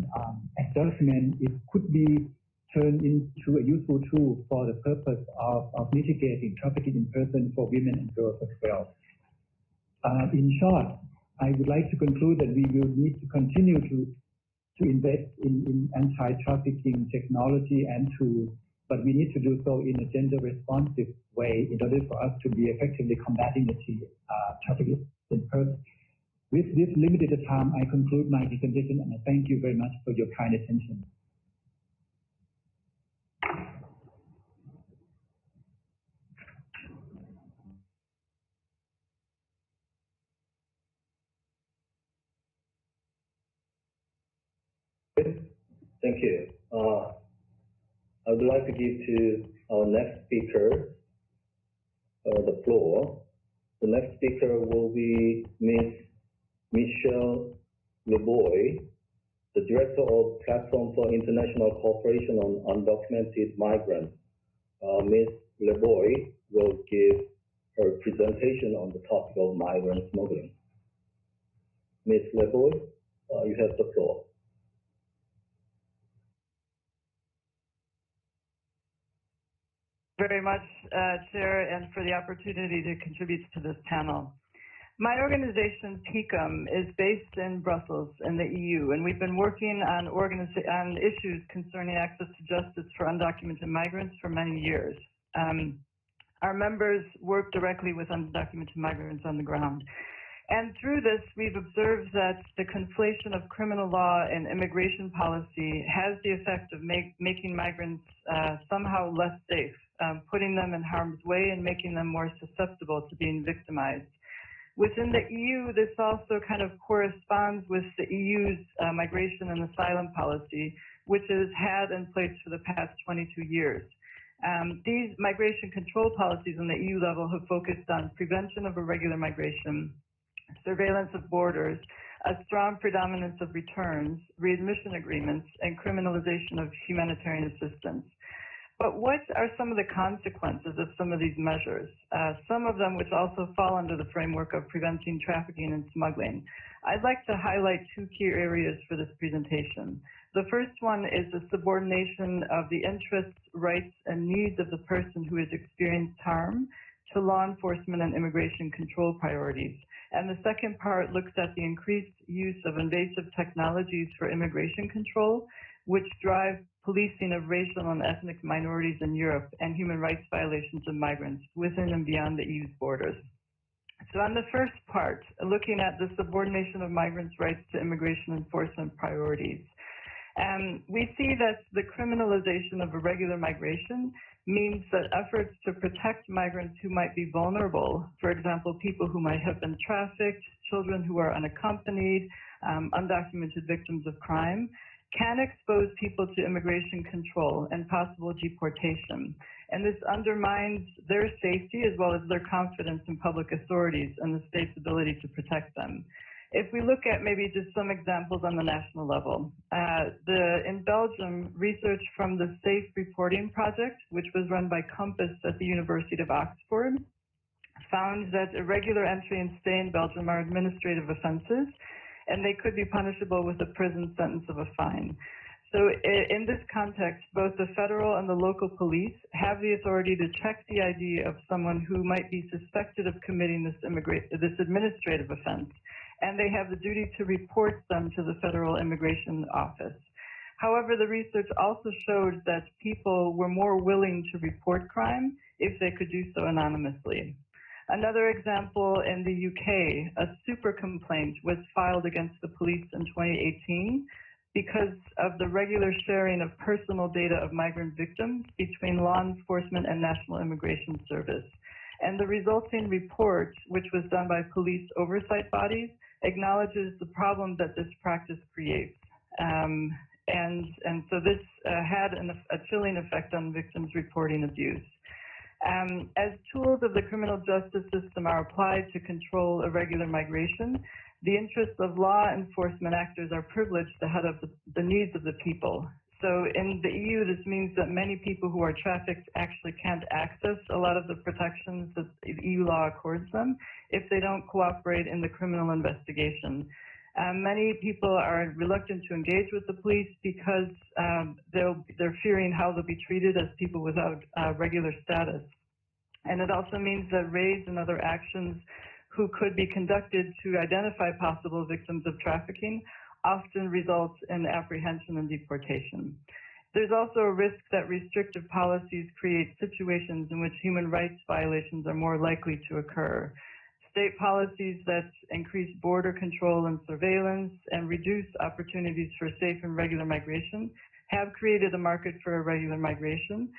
adjustment, it could be turned into a useful tool for the purpose of mitigating trafficking in person for women and girls as well. In short, I would like to conclude that we will need to continue to invest in anti-trafficking technology and tools, but we need to do so in a gender-responsive way in order for us to be effectively combating the trafficking in person. With this limited time, I conclude my presentation, and I thank you very much for your kind attention. Thank you. I would like to give to our next speaker the floor. The next speaker will be Ms. Michelle Leboy, the Director of Platform for International Cooperation on Undocumented Migrants. Ms. Leboy will give her presentation on the topic of migrant smuggling. Ms. Leboy, you have the floor. Very much, Chair, and for the opportunity to contribute to this panel. My organization, PICUM, is based in Brussels in the EU, and we've been working on issues concerning access to justice for undocumented migrants for many years. Our members work directly with undocumented migrants on the ground. And through this, we've observed that the conflation of criminal law and immigration policy has the effect of making migrants somehow less safe, putting them in harm's way and making them more susceptible to being victimized. Within the EU, this also kind of corresponds with the EU's migration and asylum policy, which has had in place for the past 22 years. These migration control policies on the EU level have focused on prevention of irregular migration, surveillance of borders, a strong predominance of returns, readmission agreements, and criminalization of humanitarian assistance. But what are some of the consequences of some of these measures? Some of them which also fall under the framework of preventing trafficking and smuggling. I'd like to highlight two key areas for this presentation. The first one is the subordination of the interests, rights, and needs of the person who has experienced harm to law enforcement and immigration control priorities. And the second part looks at the increased use of invasive technologies for immigration control, which drive policing of racial and ethnic minorities in Europe and human rights violations of migrants within and beyond the EU's borders. So on the first part, looking at the subordination of migrants' rights to immigration enforcement priorities, we see that the criminalization of irregular migration means that efforts to protect migrants who might be vulnerable, for example, people who might have been trafficked, children who are unaccompanied, undocumented victims of crime, can expose people to immigration control and possible deportation. And this undermines their safety as well as their confidence in public authorities and the state's ability to protect them. If we look at maybe just some examples on the national level, in Belgium, research from the Safe Reporting Project, which was run by Compass at the University of Oxford, found that irregular entry and stay in Belgium are administrative offenses, and they could be punishable with a prison sentence of a fine. So in this context, both the federal and the local police have the authority to check the ID of someone who might be suspected of committing this administrative offense, and they have the duty to report them to the Federal Immigration Office. However, the research also showed that people were more willing to report crime if they could do so anonymously. Another example, in the UK, a super complaint was filed against the police in 2018 because of the regular sharing of personal data of migrant victims between law enforcement and National Immigration Service. And the resulting report, which was done by police oversight bodies, acknowledges the problem that this practice creates. And so this had a chilling effect on victims reporting abuse. As tools of the criminal justice system are applied to control irregular migration, the interests of law enforcement actors are privileged ahead of the needs of the people. So in the EU, this means that many people who are trafficked actually can't access a lot of the protections that EU law accords them if they don't cooperate in the criminal investigation. Many people are reluctant to engage with the police because they're fearing how they'll be treated as people without regular status. And it also means that raids and other actions who could be conducted to identify possible victims of trafficking often result in apprehension and deportation. There's also a risk that restrictive policies create situations in which human rights violations are more likely to occur. State policies that increase border control and surveillance and reduce opportunities for safe and regular migration have created a market for irregular migration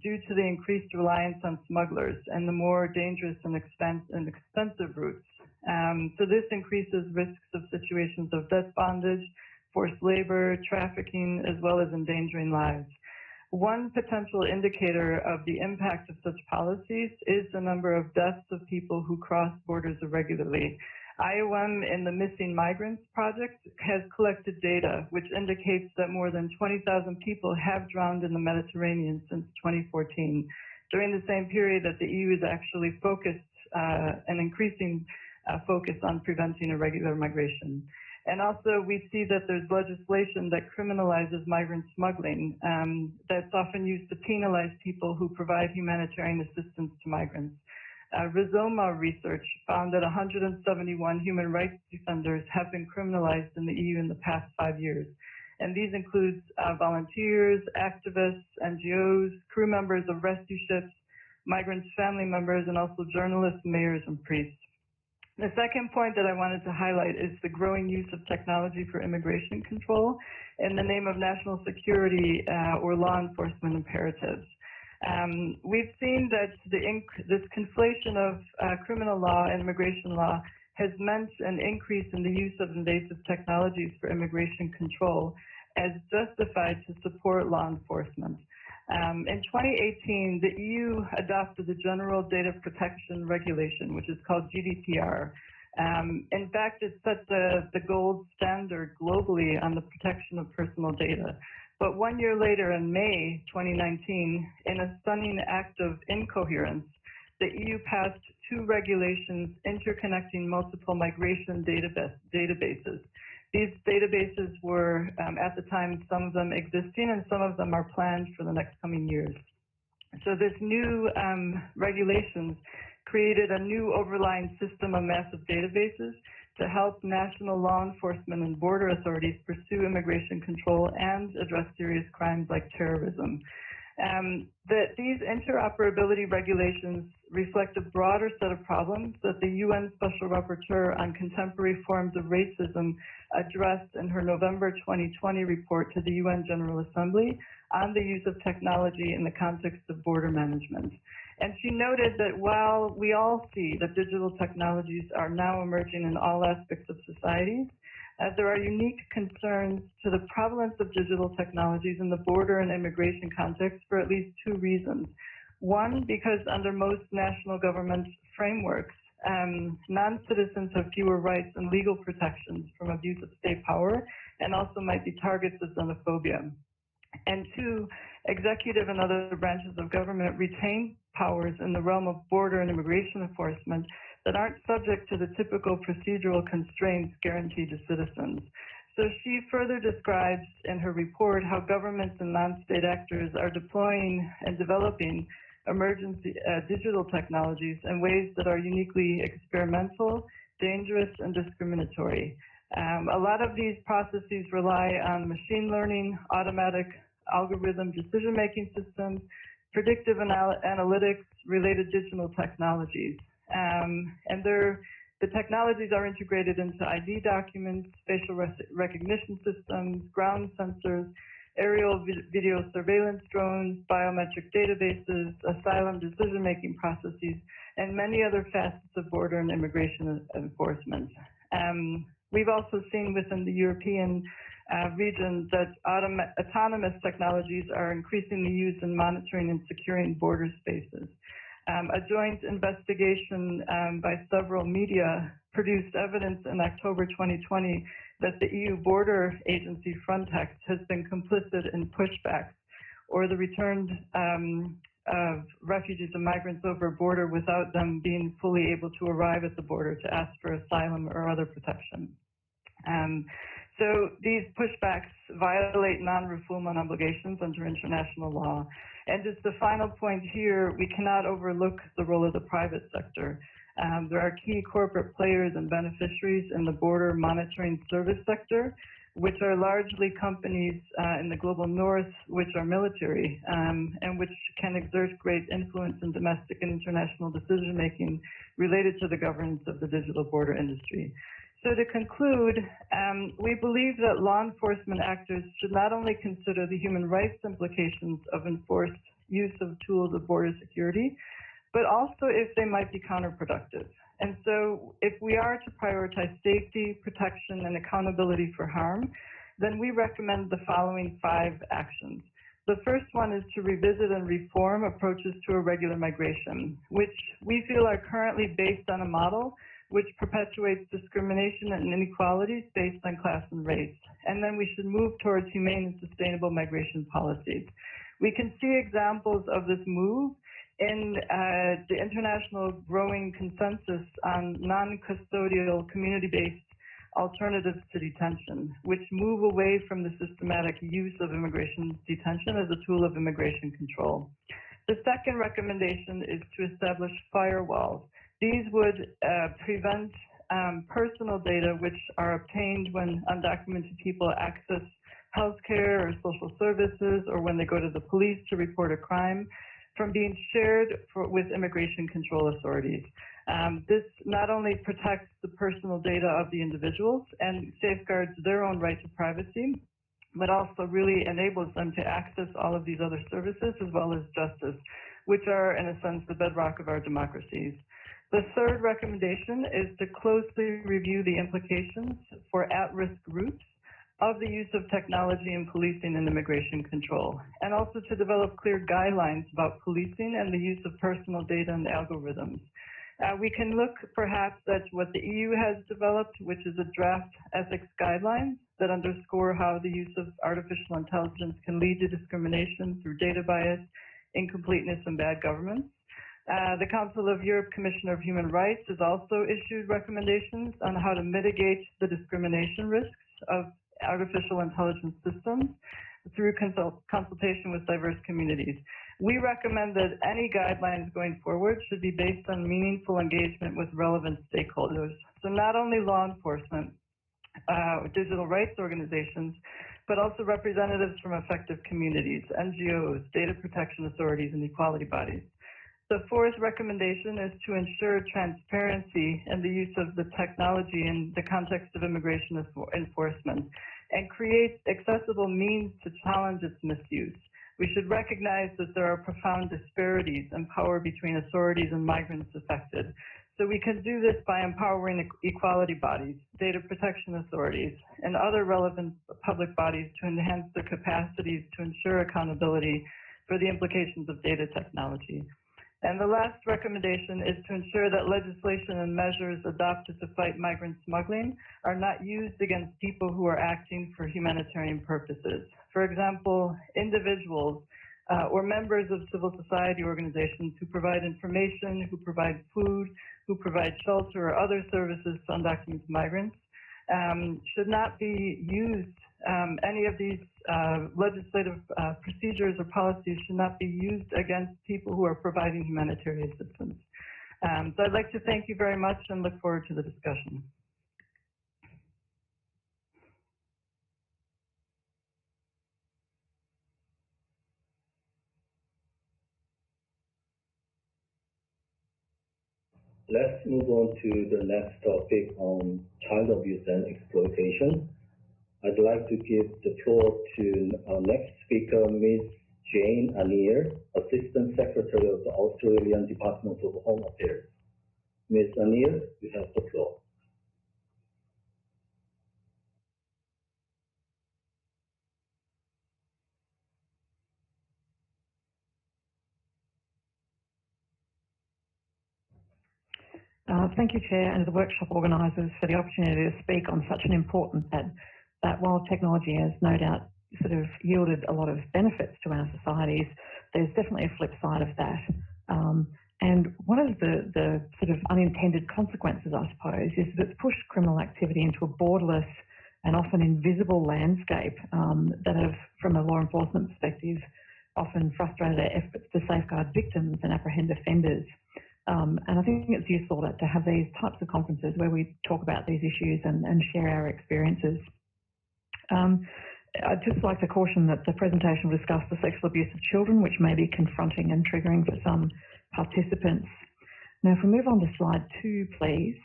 due to the increased reliance on smugglers and the more dangerous and expensive routes. So this increases risks of situations of death bondage, forced labor, trafficking, as well as endangering lives. One potential indicator of the impact of such policies is the number of deaths of people who cross borders irregularly. IOM in the Missing Migrants Project has collected data which indicates that more than 20,000 people have drowned in the Mediterranean since 2014. During the same period that the EU is actually focused an increasing focus on preventing irregular migration. And also we see that there's legislation that criminalizes migrant smuggling that's often used to penalize people who provide humanitarian assistance to migrants. Rizoma research found that 171 human rights defenders have been criminalized in the EU in the past 5 years. And these include volunteers, activists, NGOs, crew members of rescue ships, migrants' family members, and also journalists, mayors, and priests. The second point that I wanted to highlight is the growing use of technology for immigration control in the name of national security or law enforcement imperatives. We've seen that this conflation of criminal law and immigration law has meant an increase in the use of invasive technologies for immigration control as justified to support law enforcement. In 2018, the EU adopted the General Data Protection Regulation, which is called GDPR. In fact, it set the gold standard globally on the protection of personal data. But 1 year later, in May 2019, in a stunning act of incoherence, the EU passed 2 regulations interconnecting multiple migration databases. These databases were, at the time, some of them existing and some of them are planned for the next coming years. So this new regulations created a new overlying system of massive databases to help national law enforcement and border authorities pursue immigration control and address serious crimes like terrorism. These interoperability regulations reflect a broader set of problems that the UN Special Rapporteur on Contemporary Forms of Racism addressed in her November 2020 report to the UN General Assembly on the use of technology in the context of border management. And she noted that while we all see that digital technologies are now emerging in all aspects of societies, there are unique concerns to the prevalence of digital technologies in the border and immigration context for at least 2 reasons. One, because under most national government frameworks, non-citizens have fewer rights and legal protections from abuse of state power and also might be targets of xenophobia. And 2, executive and other branches of government retain powers in the realm of border and immigration enforcement that aren't subject to the typical procedural constraints guaranteed to citizens. So she further describes in her report how governments and non-state actors are deploying and developing emergency digital technologies in ways that are uniquely experimental, dangerous, and discriminatory. A lot of these processes rely on machine learning, automatic algorithm decision-making systems, predictive analytics, related digital technologies. And the technologies are integrated into ID documents, facial recognition systems, ground sensors, aerial video surveillance drones, biometric databases, asylum decision-making processes, and many other facets of border and immigration enforcement. We've also seen within the European region that autonomous technologies are increasingly used in monitoring and securing border spaces. A joint investigation by several media produced evidence in October 2020 that the EU border agency Frontex has been complicit in pushbacks or the return of refugees and migrants over a border without them being fully able to arrive at the border to ask for asylum or other protection. So these pushbacks violate non-refoulement obligations under international law. And just the final point here, we cannot overlook the role of the private sector. There are key corporate players and beneficiaries in the border monitoring service sector, which are largely companies in the global north, which are military, and which can exert great influence in domestic and international decision-making related to the governance of the digital border industry. So to conclude, we believe that law enforcement actors should not only consider the human rights implications of enforced use of tools of border security, but also if they might be counterproductive. And so if we are to prioritize safety, protection, and accountability for harm, then we recommend the following 5 actions. The first one is to revisit and reform approaches to irregular migration, which we feel are currently based on a model which perpetuates discrimination and inequalities based on class and race. And then we should move towards humane and sustainable migration policies. We can see examples of this move in the international growing consensus on non-custodial community-based alternatives to detention, which move away from the systematic use of immigration detention as a tool of immigration control. The second recommendation is to establish firewalls. These would prevent personal data which are obtained when undocumented people access healthcare or social services or when they go to the police to report a crime from being shared with immigration control authorities. This not only protects the personal data of the individuals and safeguards their own right to privacy, but also really enables them to access all of these other services as well as justice, which are, in a sense, the bedrock of our democracies. The third recommendation is to closely review the implications for at-risk groups of the use of technology in policing and immigration control, and also to develop clear guidelines about policing and the use of personal data and algorithms. We can look perhaps at what the EU has developed, which is a draft ethics guidelines that underscore how the use of artificial intelligence can lead to discrimination through data bias, incompleteness, and bad governance. The Council of Europe Commissioner of Human Rights has also issued recommendations on how to mitigate the discrimination risks of artificial intelligence systems through consultation with diverse communities. We recommend that any guidelines going forward should be based on meaningful engagement with relevant stakeholders. So not only law enforcement, digital rights organizations, but also representatives from affected communities, NGOs, data protection authorities, and equality bodies. The fourth recommendation is to ensure transparency in the use of the technology in the context of immigration enforcement and create accessible means to challenge its misuse. We should recognize that there are profound disparities in power between authorities and migrants affected. So we can do this by empowering equality bodies, data protection authorities, and other relevant public bodies to enhance their capacities to ensure accountability for the implications of data technology. And the last recommendation is to ensure that legislation and measures adopted to fight migrant smuggling are not used against people who are acting for humanitarian purposes. For example, individuals or members of civil society organizations who provide information, who provide food, who provide shelter or other services to undocumented migrants should not be used. Any of these legislative procedures or policies should not be used against people who are providing humanitarian assistance. So I'd like to thank you very much and look forward to the discussion. Let's move on to the next topic on child abuse and exploitation. I'd like to give the floor to our next speaker, Ms. Jane Anir, Assistant Secretary of the Australian Department of Home Affairs. Ms. Anir, you have the floor. Thank you, Chair, and to the workshop organisers for the opportunity to speak on such an important that while technology has no doubt sort of yielded a lot of benefits to our societies, there's definitely a flip side of that. And one of the sort of unintended consequences, I suppose, is that it's pushed criminal activity into a borderless and often invisible landscape that have, from a law enforcement perspective, often frustrated their efforts to safeguard victims and apprehend offenders. And I think it's useful to have these types of conferences where we talk about these issues and share our experiences. I'd just like to caution that the presentation will discuss the sexual abuse of children, which may be confronting and triggering for some participants. Now, if we move on to slide 2, please.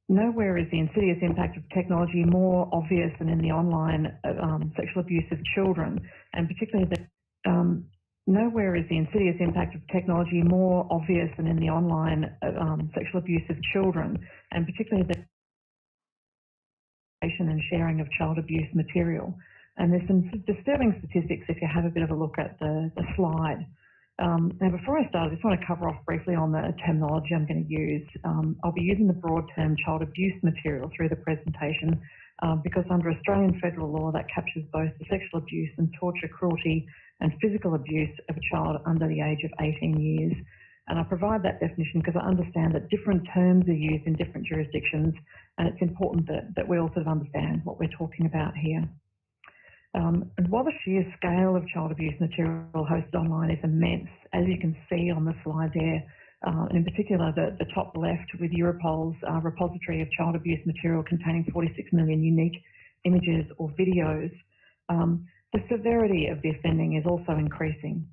Nowhere is the insidious impact of technology more obvious than in the online sexual abuse of children, and particularly nowhere is the insidious impact of technology more obvious than in the online sexual abuse of children, and particularly the and sharing of child abuse material. And there's some disturbing statistics if you have a bit of a look at the slide. Now, before I start, I just want to cover off briefly on the terminology I'm going to use. I'll be using the broad term child abuse material through the presentation because under Australian federal law that captures both the sexual abuse and torture, cruelty and physical abuse of a child under the age of 18 years. And I provide that definition because I understand that different terms are used in different jurisdictions, and it's important that we all sort of understand what we're talking about here. And while the sheer scale of child abuse material hosted online is immense, as you can see on the slide there, and in particular the top left with Europol's repository of child abuse material containing 46 million unique images or videos, the severity of the offending is also increasing.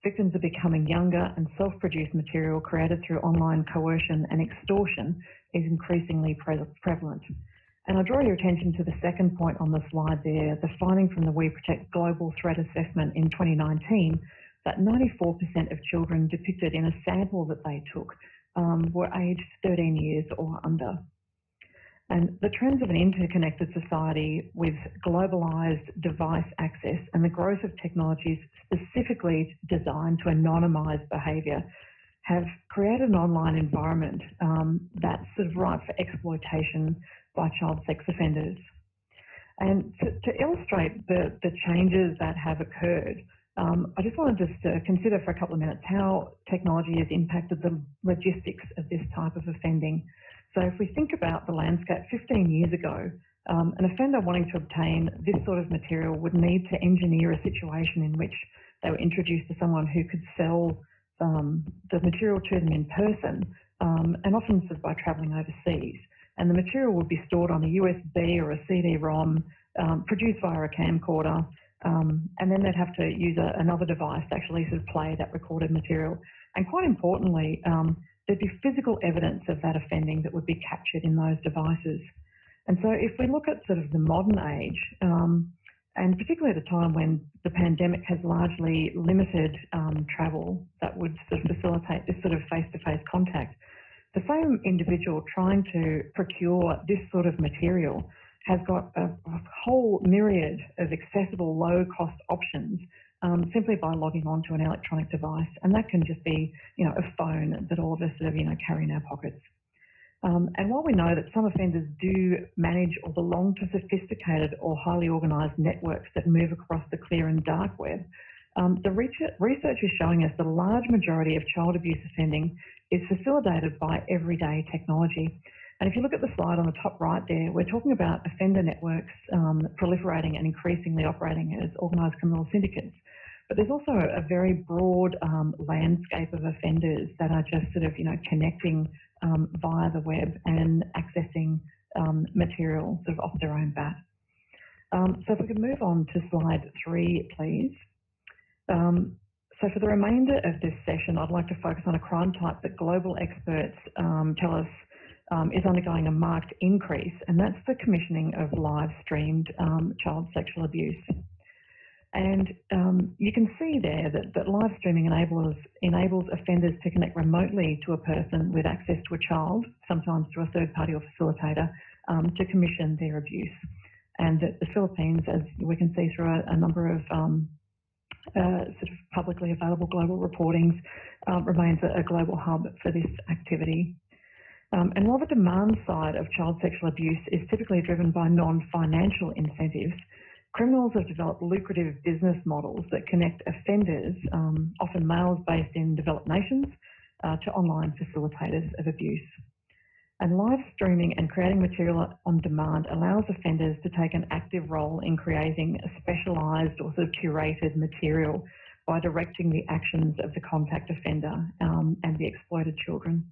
Victims are becoming younger, and self-produced material created through online coercion and extortion is increasingly prevalent. And I draw your attention to the second point on the slide there, the finding from the We Protect Global Threat Assessment in 2019 that 94% of children depicted in a sample that they took were aged 13 years or under. And the trends of an interconnected society with globalised device access and the growth of technologies specifically designed to anonymise behaviour have created an online environment that's sort of ripe for exploitation by child sex offenders. And to illustrate the changes that have occurred, I just wanted to consider for a couple of minutes how technology has impacted the logistics of this type of offending. So if we think about the landscape 15 years ago, an offender wanting to obtain this sort of material would need to engineer a situation in which they were introduced to someone who could sell the material to them in person, and often sort of by travelling overseas. And the material would be stored on a USB or a CD-ROM, produced via a camcorder, and then they'd have to use another device to actually sort of play that recorded material. And quite importantly, there'd be physical evidence of that offending that would be captured in those devices. And so if we look at sort of the modern age, and particularly at a time when the pandemic has largely limited travel that would sort of facilitate this sort of face-to-face contact, the same individual trying to procure this sort of material has got a whole myriad of accessible low-cost options simply by logging onto an electronic device. And that can just be, you know, a phone that all of us sort of, you know, carry in our pockets. And while we know that some offenders do manage or belong to sophisticated or highly organised networks that move across the clear and dark web, the research is showing us that a large majority of child abuse offending is facilitated by everyday technology. And if you look at the slide on the top right there, we're talking about offender networks proliferating and increasingly operating as organised criminal syndicates. But there's also a very broad landscape of offenders that are just sort of, you know, connecting via the web and accessing material sort of off their own bat. So if we could move on to slide 3, please. So for the remainder of this session, I'd like to focus on a crime type that global experts tell us is undergoing a marked increase, and that's the commissioning of live-streamed child sexual abuse. And you can see there that live streaming enables offenders to connect remotely to a person with access to a child, sometimes through a third party or facilitator, to commission their abuse. And the Philippines, as we can see through a number of sort of publicly available global reportings, remains a global hub for this activity. And while the demand side of child sexual abuse is typically driven by non-financial incentives, criminals have developed lucrative business models that connect offenders, often males based in developed nations, to online facilitators of abuse. And live streaming and creating material on demand allows offenders to take an active role in creating a specialised or sort of curated material by directing the actions of the contact offender and the exploited children.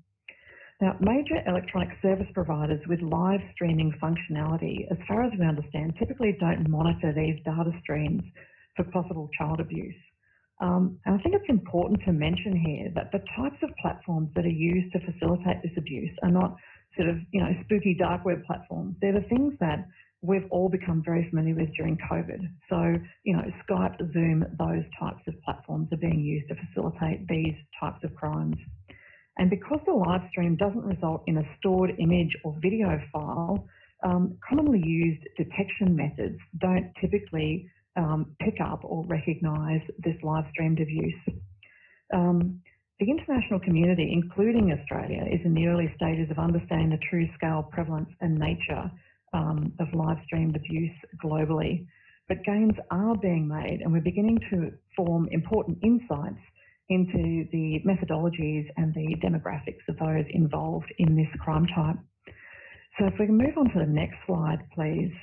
Now, major electronic service providers with live streaming functionality, as far as we understand, typically don't monitor these data streams for possible child abuse. And I think it's important to mention here that the types of platforms that are used to facilitate this abuse are not sort of, you know, spooky dark web platforms. They're the things that we've all become very familiar with during COVID. So, you know, Skype, Zoom, those types of platforms are being used to facilitate these types of crimes. And because the live stream doesn't result in a stored image or video file, commonly used detection methods don't typically pick up or recognise this live streamed abuse. The international community, including Australia, is in the early stages of understanding the true scale, prevalence and nature of live streamed abuse globally. But gains are being made, and we're beginning to form important insights into the methodologies and the demographics of those involved in this crime type. So if we can move on to the next slide, please.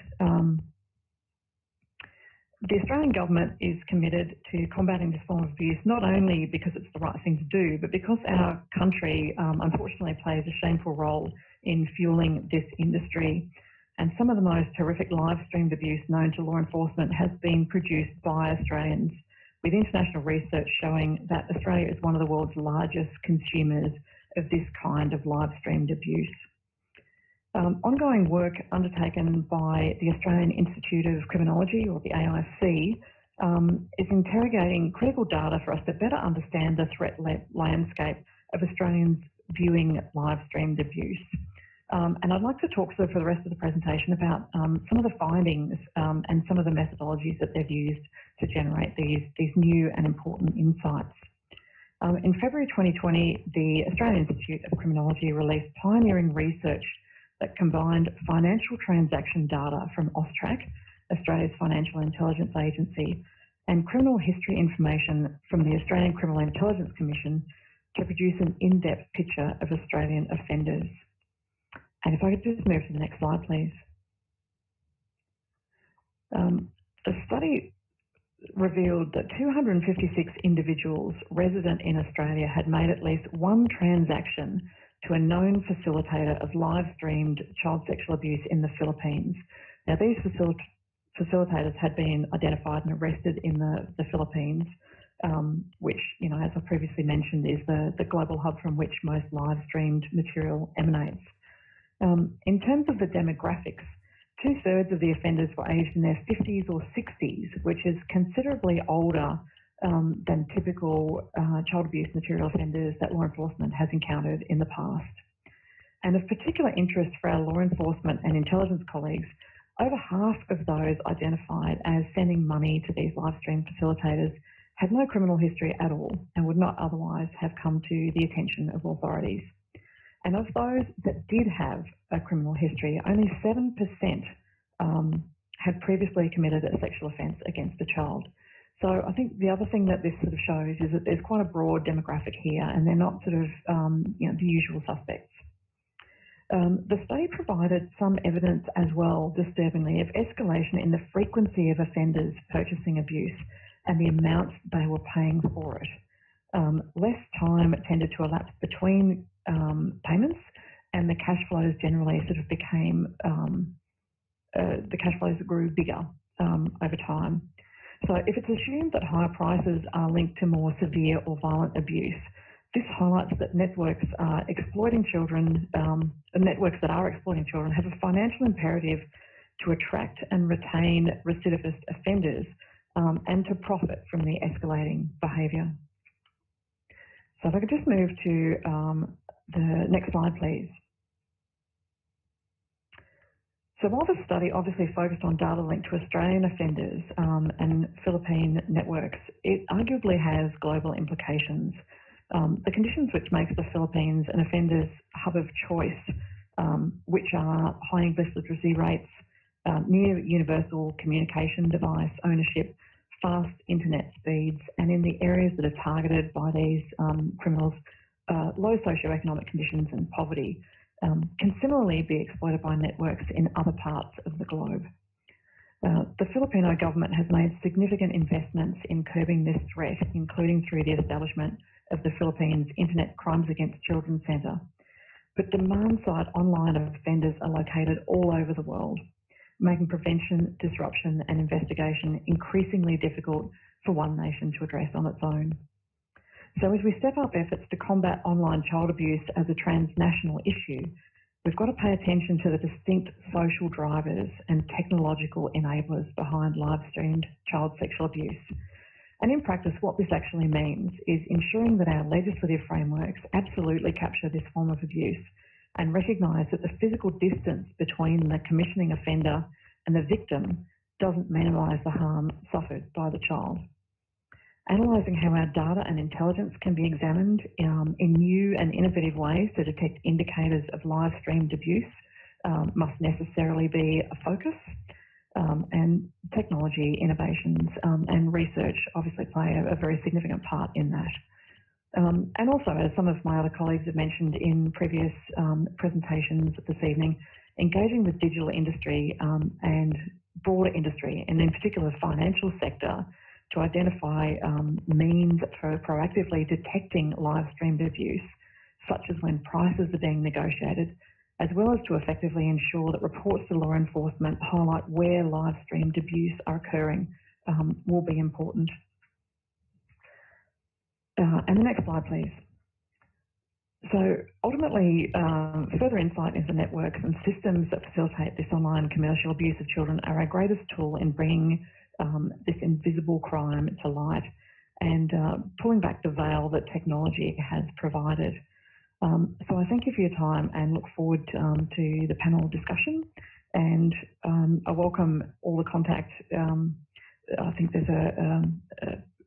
The Australian government is committed to combating this form of abuse, not only because it's the right thing to do, but because our country unfortunately plays a shameful role in fueling this industry. And some of the most horrific live-streamed abuse known to law enforcement has been produced by Australians, with international research showing that Australia is one of the world's largest consumers of this kind of live-streamed abuse. Ongoing work undertaken by the Australian Institute of Criminology, or the AIC, is interrogating critical data for us to better understand the threat landscape of Australians viewing live-streamed abuse. And I'd like to talk for the rest of the presentation about some of the findings and some of the methodologies that they've used to generate these new and important insights. In February 2020, the Australian Institute of Criminology released pioneering research that combined financial transaction data from AUSTRAC, Australia's Financial Intelligence Agency, and criminal history information from the Australian Criminal Intelligence Commission to produce an in-depth picture of Australian offenders. And if I could just move to the next slide, please. The study revealed that 256 individuals resident in Australia had made at least one transaction to a known facilitator of live-streamed child sexual abuse in the Philippines. Now, these facilitators had been identified and arrested in the Philippines, which, you know, as I previously mentioned, is the global hub from which most live-streamed material emanates. In terms of the demographics, 2/3 of the offenders were aged in their 50s or 60s, which is considerably older than typical child abuse material offenders that law enforcement has encountered in the past. And of particular interest for our law enforcement and intelligence colleagues, over half of those identified as sending money to these live stream facilitators had no criminal history at all and would not otherwise have come to the attention of authorities. And of those that did have a criminal history, only 7% had previously committed a sexual offence against a child. So I think the other thing that this sort of shows is that there's quite a broad demographic here, and they're not sort of the usual suspects. The study provided some evidence as well, disturbingly, of escalation in the frequency of offenders purchasing abuse and the amounts they were paying for it. Less time tended to elapse between payments, and the cash flows generally sort of became, the cash flows grew bigger over time. So if it's assumed that higher prices are linked to more severe or violent abuse, this highlights that networks are exploiting children, networks that are exploiting children have a financial imperative to attract and retain recidivist offenders and to profit from the escalating behaviour. So if I could just move to the next slide, please. So while the study obviously focused on data linked to Australian offenders and Philippine networks, it arguably has global implications. The conditions which makes the Philippines an offender's hub of choice, which are high English literacy rates, near universal communication device ownership, fast internet speeds, and in the areas that are targeted by these criminals, low socioeconomic conditions and poverty, can similarly be exploited by networks in other parts of the globe. The Filipino government has made significant investments in curbing this threat, including through the establishment of the Philippines Internet Crimes Against Children Centre. But demand-side online offenders are located all over the world, making prevention, disruption and investigation increasingly difficult for one nation to address on its own. So as we step up efforts to combat online child abuse as a transnational issue, we've got to pay attention to the distinct social drivers and technological enablers behind live-streamed child sexual abuse. And in practice, what this actually means is ensuring that our legislative frameworks absolutely capture this form of abuse and recognise that the physical distance between the commissioning offender and the victim doesn't minimise the harm suffered by the child. Analysing how our data and intelligence can be examined in new and innovative ways to detect indicators of live-streamed abuse must necessarily be a focus, and technology innovations and research obviously play a very significant part in that. And also, as some of my other colleagues have mentioned in previous presentations this evening, engaging with digital industry and broader industry, and in particular the financial sector, to identify means for proactively detecting live-streamed abuse, such as when prices are being negotiated, as well as to effectively ensure that reports to law enforcement highlight where live-streamed abuse are occurring, will be important. And the next slide, please. So ultimately, further insight into networks and systems that facilitate this online commercial abuse of children are our greatest tool in bringing this invisible crime to light and pulling back the veil that technology has provided. So I thank you for your time and look forward to the panel discussion, and I welcome all the contact. I think there's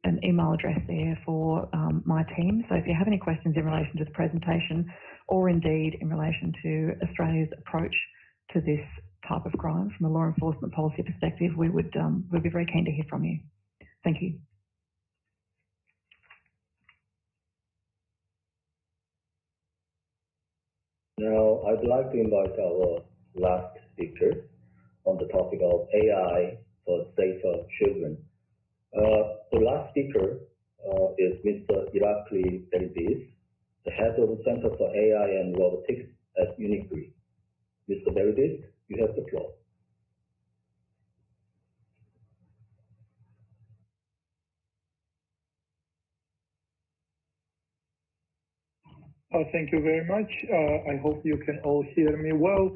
an an email address there for my team. So if you have any questions in relation to the presentation, or indeed in relation to Australia's approach to this type of crime from a law enforcement policy perspective, we'd be very keen to hear from you. Thank you. Now, I'd like to invite our last speaker on the topic of AI for safer children. The last speaker is Mr. Irakli Beridis, the head of the Center for AI and Robotics at UNICRI. Mr. Beridis, you have the floor. Thank you very much. I hope you can all hear me well.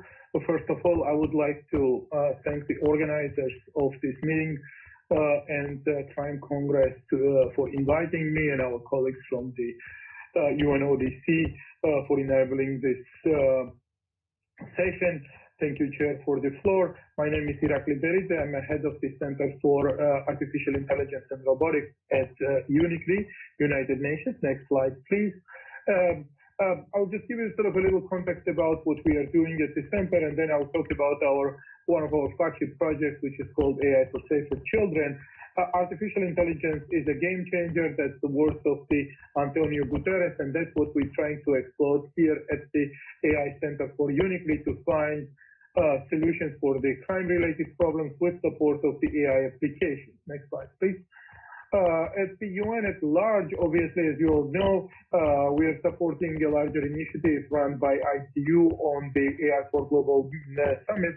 First of all, I would like to thank the organizers of this meeting and Crime Congress for inviting me and our colleagues from the UNODC for enabling this session. Thank you, Chair, for the floor. My name is Irakli Beridis. I'm a head of the Center for Artificial Intelligence and Robotics at UNICRI, United Nations. Next slide, please. I'll just give you sort of a little context about what we are doing at the center, and then I'll talk about one of our flagship projects, which is called AI for Safer Children. Artificial intelligence is a game changer. That's the words of the Antonio Guterres, and that's what we're trying to explore here at the AI Center for UNICRI to find solutions for the crime-related problems with support of the AI applications. Next slide, please. At the UN at large, obviously, as you all know, we are supporting a larger initiative run by ITU on the AI for Global Summit,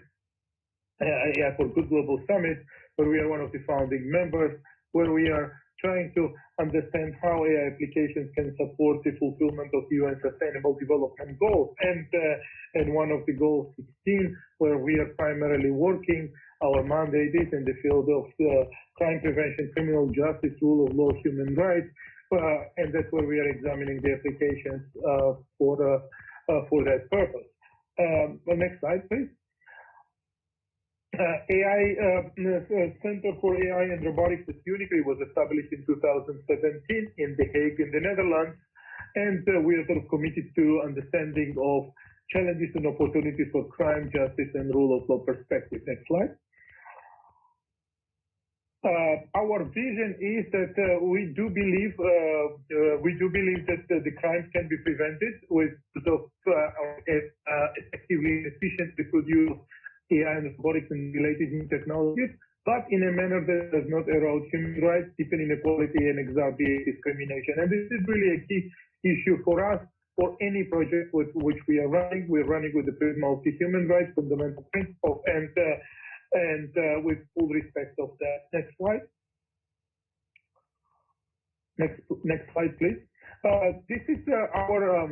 AI for Good Global Summit, where we are one of the founding members, where we are trying to understand how AI applications can support the fulfillment of UN Sustainable Development Goals. And one of the goals 16, where we are primarily working, our mandate is in the field of crime prevention, criminal justice, rule of law, human rights, and that's where we are examining the applications for that purpose. The next slide, please. Center for AI and Robotics at UNICRI was established in 2017 in The Hague in the Netherlands, and we are sort of committed to understanding of challenges and opportunities for crime, justice, and rule of law perspective. Next slide. Our vision is that we do believe that the crimes can be prevented with effectively and efficiently produce AI and robotics and related new technologies, but in a manner that does not erode human rights, deepen inequality, and exacerbate discrimination. And this is really a key issue for us, for any project with which we are running. We're running with the prism of the human rights, fundamental principles, and with full respect of that. Next slide. Next slide, please. This is our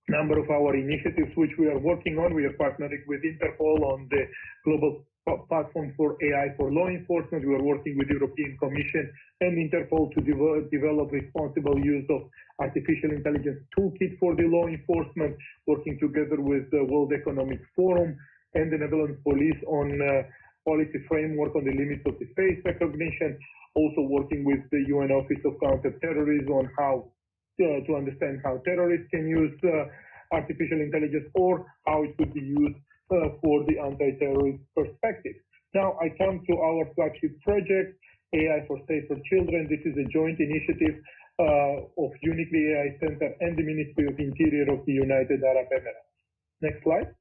number of our initiatives which we are working on. We are partnering with Interpol on the global platform for AI for law enforcement. We are working with the European Commission and Interpol to develop responsible use of artificial intelligence toolkit for the law enforcement, working together with the World Economic Forum and the Netherlands Police on policy framework on the limits of the face recognition, also working with the UN Office of Counterterrorism on how to understand how terrorists can use artificial intelligence or how it could be used for the anti-terrorist perspective. Now I come to our flagship project, AI for Safer Children. This is a joint initiative of UNICRI AI Center and the Ministry of Interior of the United Arab Emirates. Next slide.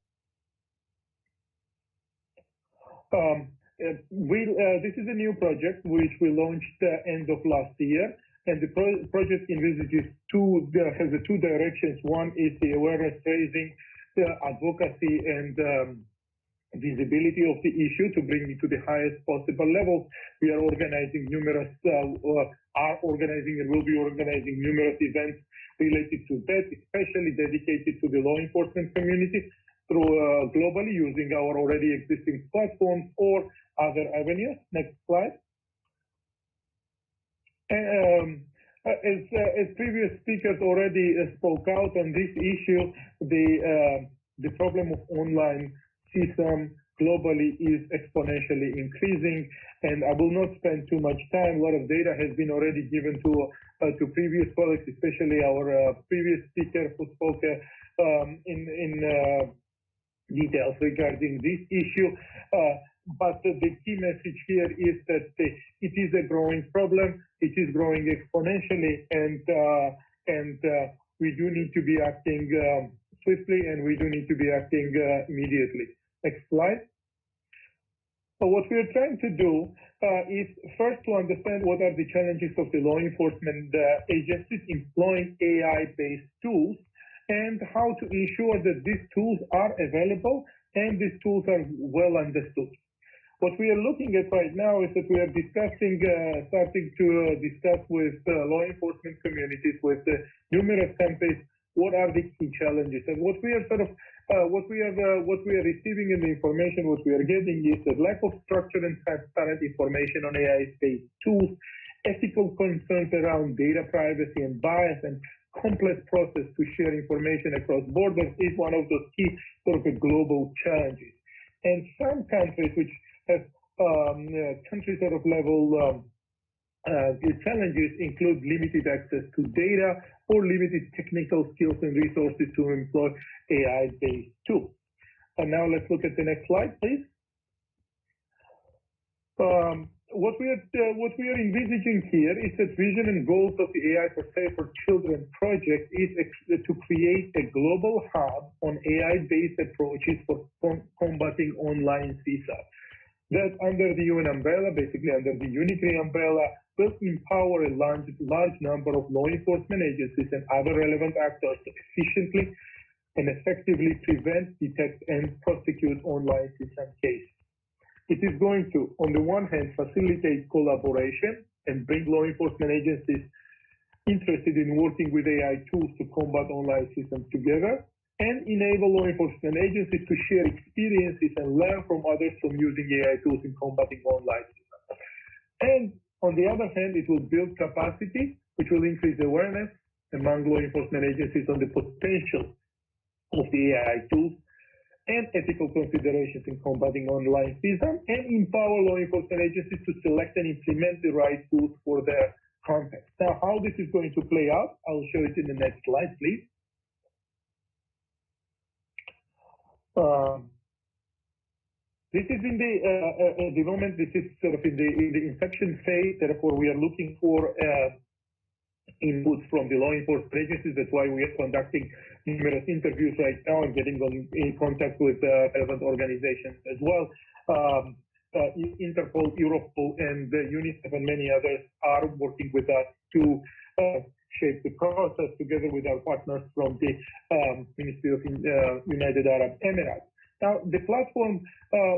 This is a new project which we launched end of last year, and the project envisages has two directions. One is the awareness raising, the advocacy and visibility of the issue to bring it to the highest possible level. We are organizing numerous, and will be organizing numerous events related to that, especially dedicated to the law enforcement community through globally using our already existing platforms or other avenues. Next slide. As previous speakers already spoke out on this issue, the problem of online CSAM globally is exponentially increasing, and I will not spend too much time. A lot of data has been already given to previous colleagues, especially our previous speaker who spoke in details regarding this issue. But the key message here is that it is a growing problem. It is growing exponentially, and we do need to be acting swiftly, and we do need to be acting immediately. Next slide. So what we are trying to do is first to understand what are the challenges of the law enforcement agencies employing AI-based tools, and how to ensure that these tools are available and these tools are well understood. What we are looking at right now is that we are discussing, starting to discuss with law enforcement communities, with numerous countries, what are the key challenges. And what we are what we are receiving in the information, what we are getting is the lack of structured and transparent information on AI-based tools, ethical concerns around data privacy and bias, and complex process to share information across borders is one of those key global challenges. And some countries which have country level challenges include limited access to data or limited technical skills and resources to employ AI-based tools. And now let's look at the next slide, please. What we are envisaging here is that vision and goals of the AI for Safer Children project is to create a global hub on AI-based approaches for combating online CSAT. That under the UN umbrella, basically under the UNICRI umbrella, will empower a large number of law enforcement agencies and other relevant actors to efficiently and effectively prevent, detect, and prosecute online CSAT cases. It is going to, on the one hand, facilitate collaboration and bring law enforcement agencies interested in working with AI tools to combat online systems together, and enable law enforcement agencies to share experiences and learn from others from using AI tools in combating online systems. And on the other hand, it will build capacity, which will increase awareness among law enforcement agencies on the potential of the AI tools and ethical considerations in combating online systems, and empower law enforcement agencies to select and implement the right tools for their context. Now, how this is going to play out, I'll show it in the next slide, please. This is in the moment. This is in the inception phase. Therefore, we are looking for inputs from the law enforcement agencies. That's why we are conducting numerous interviews right now and getting in contact with relevant organizations as well. Interpol, Europol, and UNICEF and many others are working with us to shape the process together with our partners from the Ministry of United Arab Emirates. Now, the platform,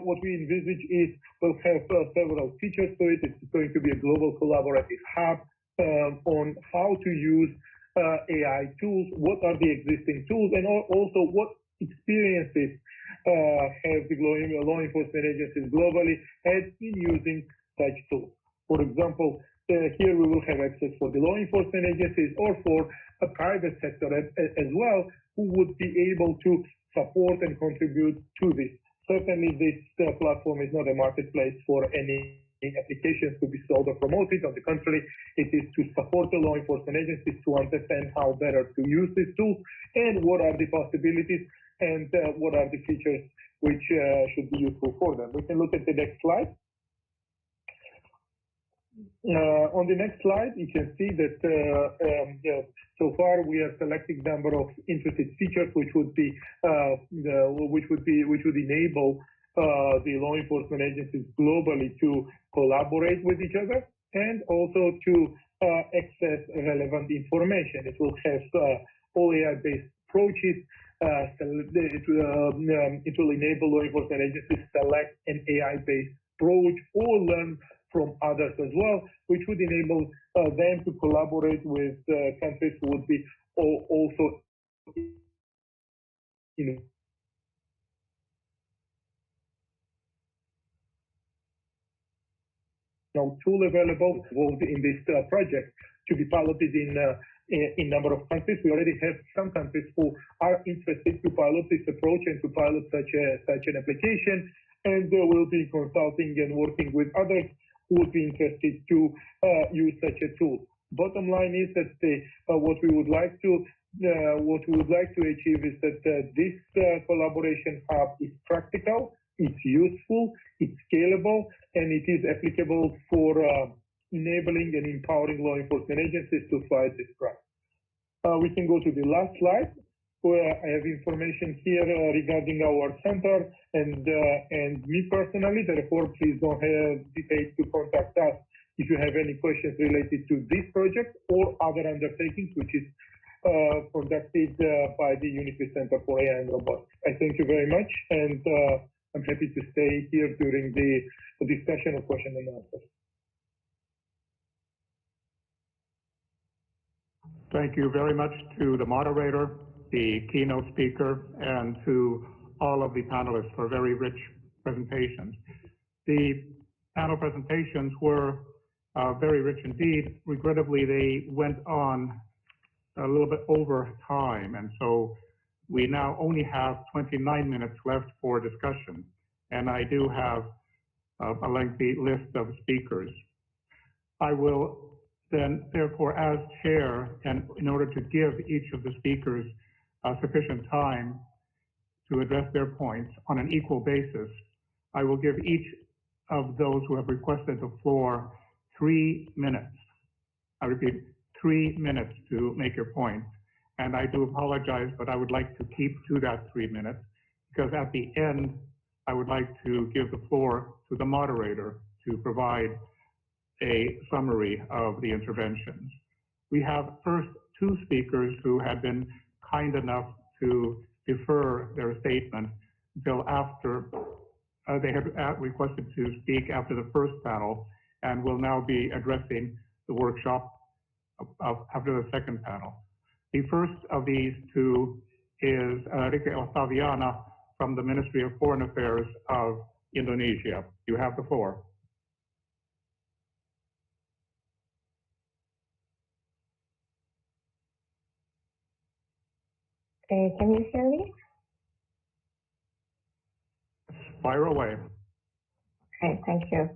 what we envisage is will have several features to it. It's going to be a global collaborative hub on how to use AI tools, what are the existing tools, and also what experiences have the law enforcement agencies globally had in using such tools. For example, here we will have access for the law enforcement agencies or for a private sector as well, who would be able to support and contribute to this. Certainly, this platform is not a marketplace for any applications to be sold or promoted. On the contrary, it is to support the law enforcement agencies to understand how better to use these tools and what are the possibilities and what are the features which should be useful for them. We can look at the next slide. On the next slide, you can see that so far we are selecting number of interested features which would be which would enable the law enforcement agencies globally to collaborate with each other and also to access relevant information. It will have all AI-based approaches. It will enable law enforcement agencies to select an AI-based approach or learn from others as well, which would enable them to collaborate with countries who would be also, tool available in this project to be piloted in number of countries. We already have some countries who are interested to pilot this approach and to pilot such an application. and will be consulting and working with others who would be interested to use such a tool. Bottom line is that what we would like to achieve is that this collaboration hub is practical, it's useful, it's scalable, and it is applicable for enabling and empowering law enforcement agencies to fight this crime. We can go to the last slide, where I have information here regarding our center and me personally. Therefore, please don't hesitate to contact us if you have any questions related to this project or other undertakings, which is conducted by the UNIFI Center for AI and Robotics. I thank you very much, and I'm happy to stay here during the discussion of question and answers. Thank you very much to the moderator, the keynote speaker, and to all of the panelists for very rich presentations. The panel presentations were very rich indeed. Regrettably, they went on a little bit over time, and so we now only have 29 minutes left for discussion, and I do have a lengthy list of speakers. I will then, therefore, as chair, and in order to give each of the speakers sufficient time to address their points on an equal basis, I will give each of those who have requested the floor 3 minutes. I repeat, 3 minutes to make your point. And I do apologize, but I would like to keep to that 3 minutes, because at the end, I would like to give the floor to the moderator to provide a summary of the interventions. We have first 2 speakers who have been kind enough to defer their statement until after they had requested to speak after the first panel, and will now be addressing the workshop after the second panel. The first of these 2 is Rike Ottaviana from the Ministry of Foreign Affairs of Indonesia. You have the floor. Can you hear me? Fire away. Okay, thank you.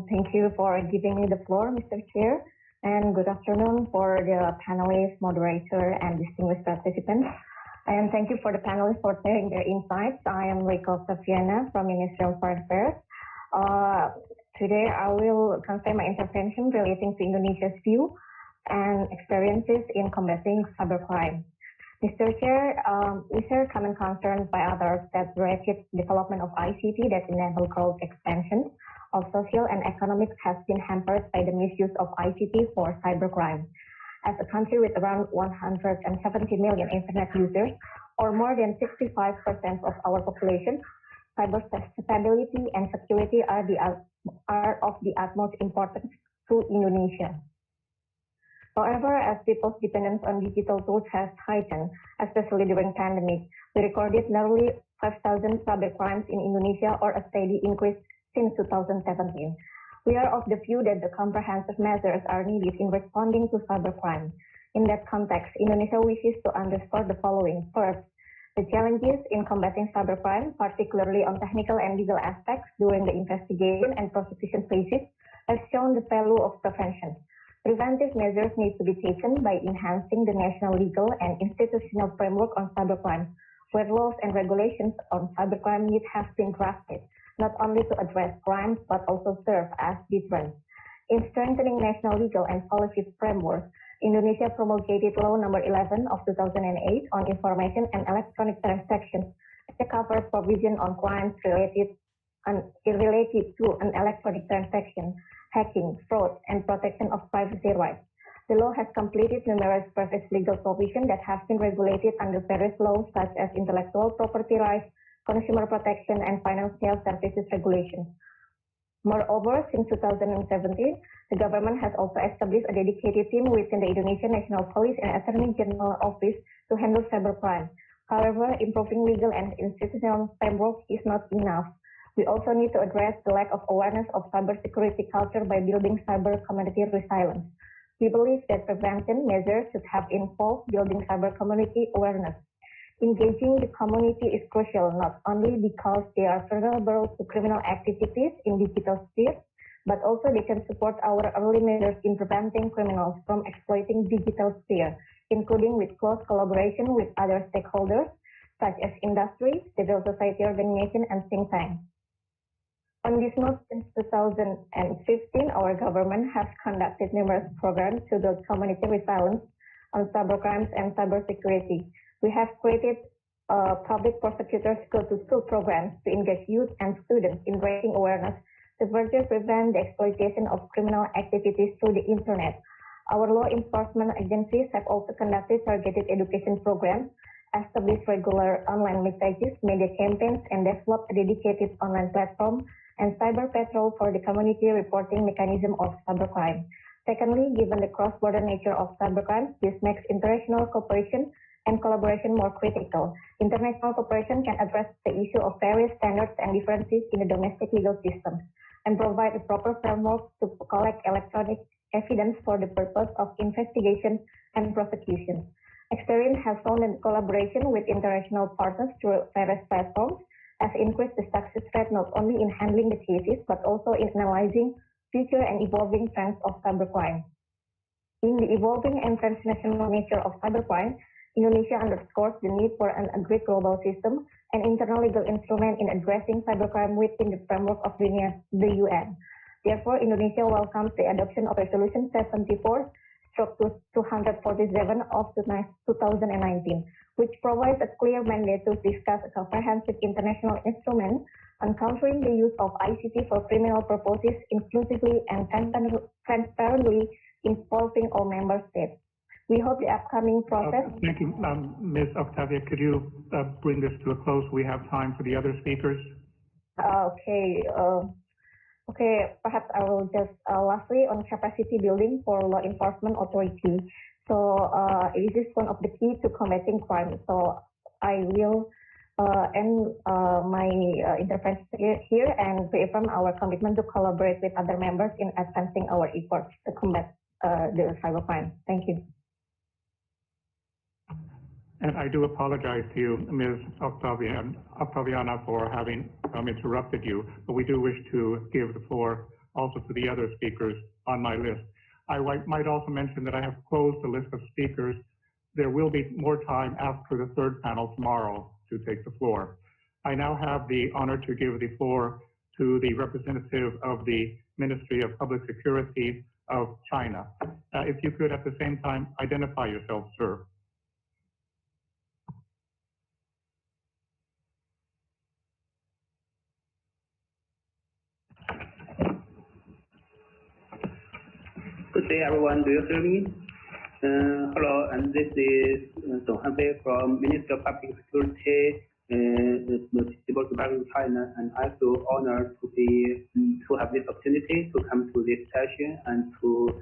Thank you for giving me the floor, Mr. Chair, and good afternoon for the panelists, moderator, and distinguished participants. And thank you for the panelists for sharing their insights. I am Riko Safiana from Ministry of Foreign Affairs. Today, I will convey my intervention relating to Indonesia's view and experiences in combating cybercrime. Mr. Chair, we share common concerns by others that the rapid development of ICT that enable growth expansion of social and economic has been hampered by the misuse of ICT for cybercrime. As a country with around 170 million internet users, or more than 65% of our population, cyber stability and security are of the utmost importance to Indonesia. However, as people's dependence on digital tools has heightened, especially during pandemic, we recorded nearly 5,000 cybercrimes in Indonesia, or a steady increase since 2017. We are of the view that the comprehensive measures are needed in responding to cybercrime. In that context, Indonesia wishes to underscore the following. First, the challenges in combating cybercrime, particularly on technical and legal aspects during the investigation and prosecution phases, have shown the value of prevention. Preventive measures need to be taken by enhancing the national legal and institutional framework on cybercrime, where laws and regulations on cybercrime need have been drafted, not only to address crimes, but also serve as deterrents. In strengthening national legal and policy framework, Indonesia promulgated Law No. 11 of 2008 on information and electronic transactions, that covers provision on crimes related to an electronic transaction, hacking, fraud, and protection of privacy rights. The law has completed numerous previous legal provisions that have been regulated under various laws such as intellectual property rights, consumer protection, and financial services regulations. Moreover, since 2017, the government has also established a dedicated team within the Indonesian National Police and Attorney General Office to handle cybercrime. However, improving legal and institutional framework is not enough. We also need to address the lack of awareness of cybersecurity culture by building cyber community resilience. We believe that prevention measures should have involved building cyber community awareness. Engaging the community is crucial not only because they are vulnerable to criminal activities in digital sphere, but also they can support our early measures in preventing criminals from exploiting digital sphere, including with close collaboration with other stakeholders, such as industry, civil society organization, and think tanks. On this note, since 2015, our government has conducted numerous programs to build community resilience on cybercrimes and cybersecurity. We have created public prosecutors school-to-school programs to engage youth and students in raising awareness to further prevent the exploitation of criminal activities through the internet. Our law enforcement agencies have also conducted targeted education programs, established regular online messages, media campaigns, and developed a dedicated online platform and cyber patrol for the community reporting mechanism of cybercrime. Secondly, given the cross-border nature of cybercrime, this makes international cooperation and collaboration more critical. International cooperation can address the issue of various standards and differences in the domestic legal system and provide a proper framework to collect electronic evidence for the purpose of investigation and prosecution. Experience has shown that collaboration with international partners through various platforms has increased the success rate not only in handling the cases but also in analyzing future and evolving trends of cybercrime. In the evolving and transnational nature of cybercrime, Indonesia underscores the need for an agreed global system and internal legal instrument in addressing cybercrime within the framework of the UN. Therefore, Indonesia welcomes the adoption of Resolution 74/247 of 2019, which provides a clear mandate to discuss a comprehensive international instrument on countering the use of ICT for criminal purposes inclusively and transparently involving all member states. We hope the upcoming process... Thank you. Ms. Octavia, could you bring this to a close? We have time for the other speakers. Okay, perhaps I will just lastly on capacity building for law enforcement authority. So this is one of the key to combating crime. So I will end my intervention here and reaffirm our commitment to collaborate with other members in advancing our efforts to combat the cybercrime. Thank you. And I do apologize to you, Ms. Octaviana, for having interrupted you, but we do wish to give the floor also to the other speakers on my list. I might also mention that I have closed the list of speakers. There will be more time after the third panel tomorrow to take the floor. I now have the honor to give the floor to the representative of the Ministry of Public Security of China. If you could at the same time identify yourself, sir. Good day, everyone. Do you hear me? Hello, and this is Dong Hanfei from Ministry of Public Security, the Civil Republic of China, and I feel honored to have this opportunity to come to this session and to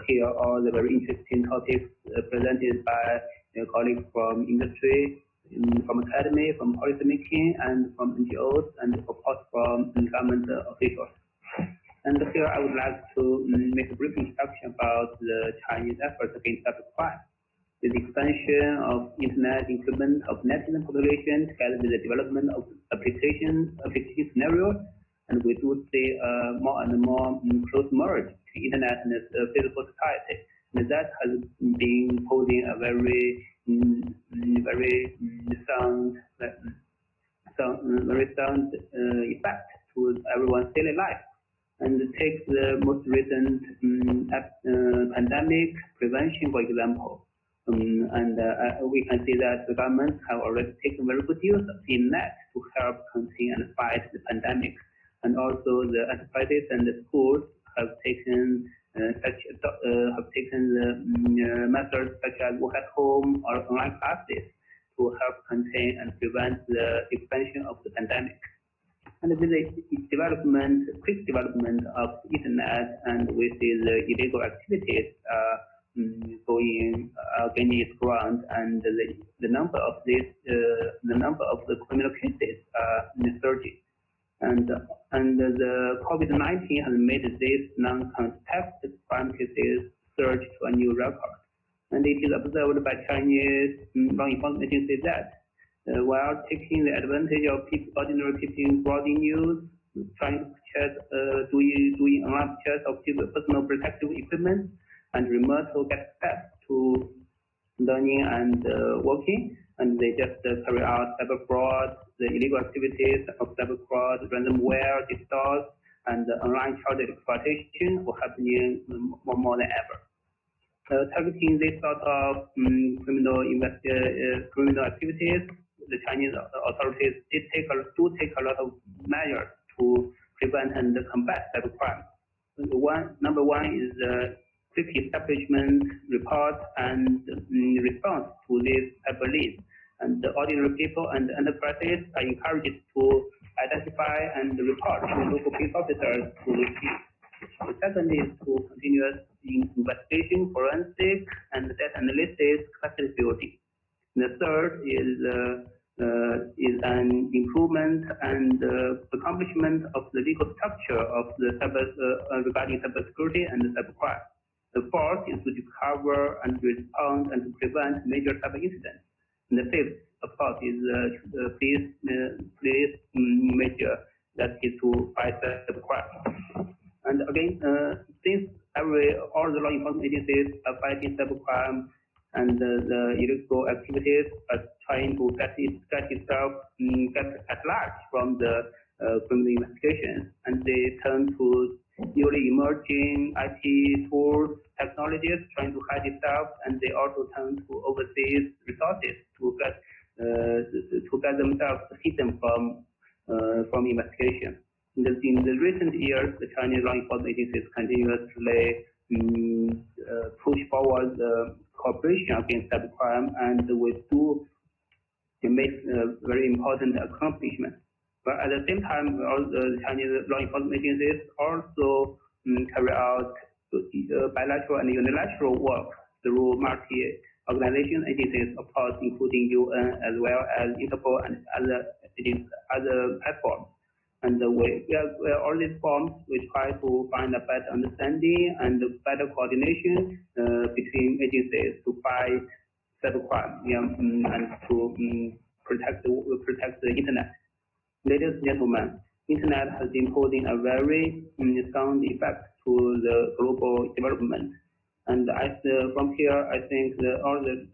hear all the very interesting topics presented by colleagues from industry, from academy, from policy making, and from NGOs, and of course from government officials. And here I would like to make a brief introduction about the Chinese efforts against cybercrime. With the expansion of internet increment of national population together with the development of application scenarios, and we do see more and more close merge to internet and the physical society. And that has been posing a very sound effect to everyone's daily life. And take the most recent pandemic prevention, for example. We can see that the governments have already taken very good use of the internet to help contain and fight the pandemic. And also the enterprises and the schools have taken the methods such as work at home or online classes to help contain and prevent the expansion of the pandemic. And with the quick development of internet, and we see the illegal activities gaining its ground, and the number of the criminal cases surging. And the COVID-19 has made these non-contested crime cases search to a new record. And it is observed by Chinese law enforcement agencies that while taking the advantage of ordinary people browsing news, trying to check, doing online checks of personal protective equipment, and remote to get access to learning and working, and they just carry out cyber fraud, the illegal activities of cyber fraud, ransomware, DDoS, and online child exploitation were happening more than ever. Targeting this sort of criminal activities, the Chinese authorities do take a lot of measures to prevent and combat cybercrime. Number one is quick establishment, report, and response to these cyber leads. And the ordinary people and enterprises are encouraged to identify and report to local police officers to receive. The second is to continuous investigation, forensic, and data analysis capacity building. The third is an improvement and accomplishment of the legal structure of the cyber regarding cybersecurity and cybercrime. The fourth is to discover and respond and to prevent major cyber incidents. And the fifth, of course, is police measure that is to fight cybercrime. And again, since all the law enforcement agencies are fighting cybercrime and the illegal activities are trying to get at large from the criminal investigations, and they turn to newly emerging IT tools, technologies, trying to hide itself, and they also turn to overseas resources to get themselves hidden from investigation. In the recent years, the Chinese law enforcement agencies continuously push forward the cooperation against cybercrime, and we do make very important accomplishments. But at the same time, all the Chinese law enforcement agencies also carry out bilateral and unilateral work through multi-organization agencies, of course, including UN as well as Interpol and other platforms. And all these forms, we try to find a better understanding and better coordination between agencies to fight cybercrime and to protect the internet. Ladies and gentlemen, internet has been posing a very sound effect to the global development. And from here, I think all the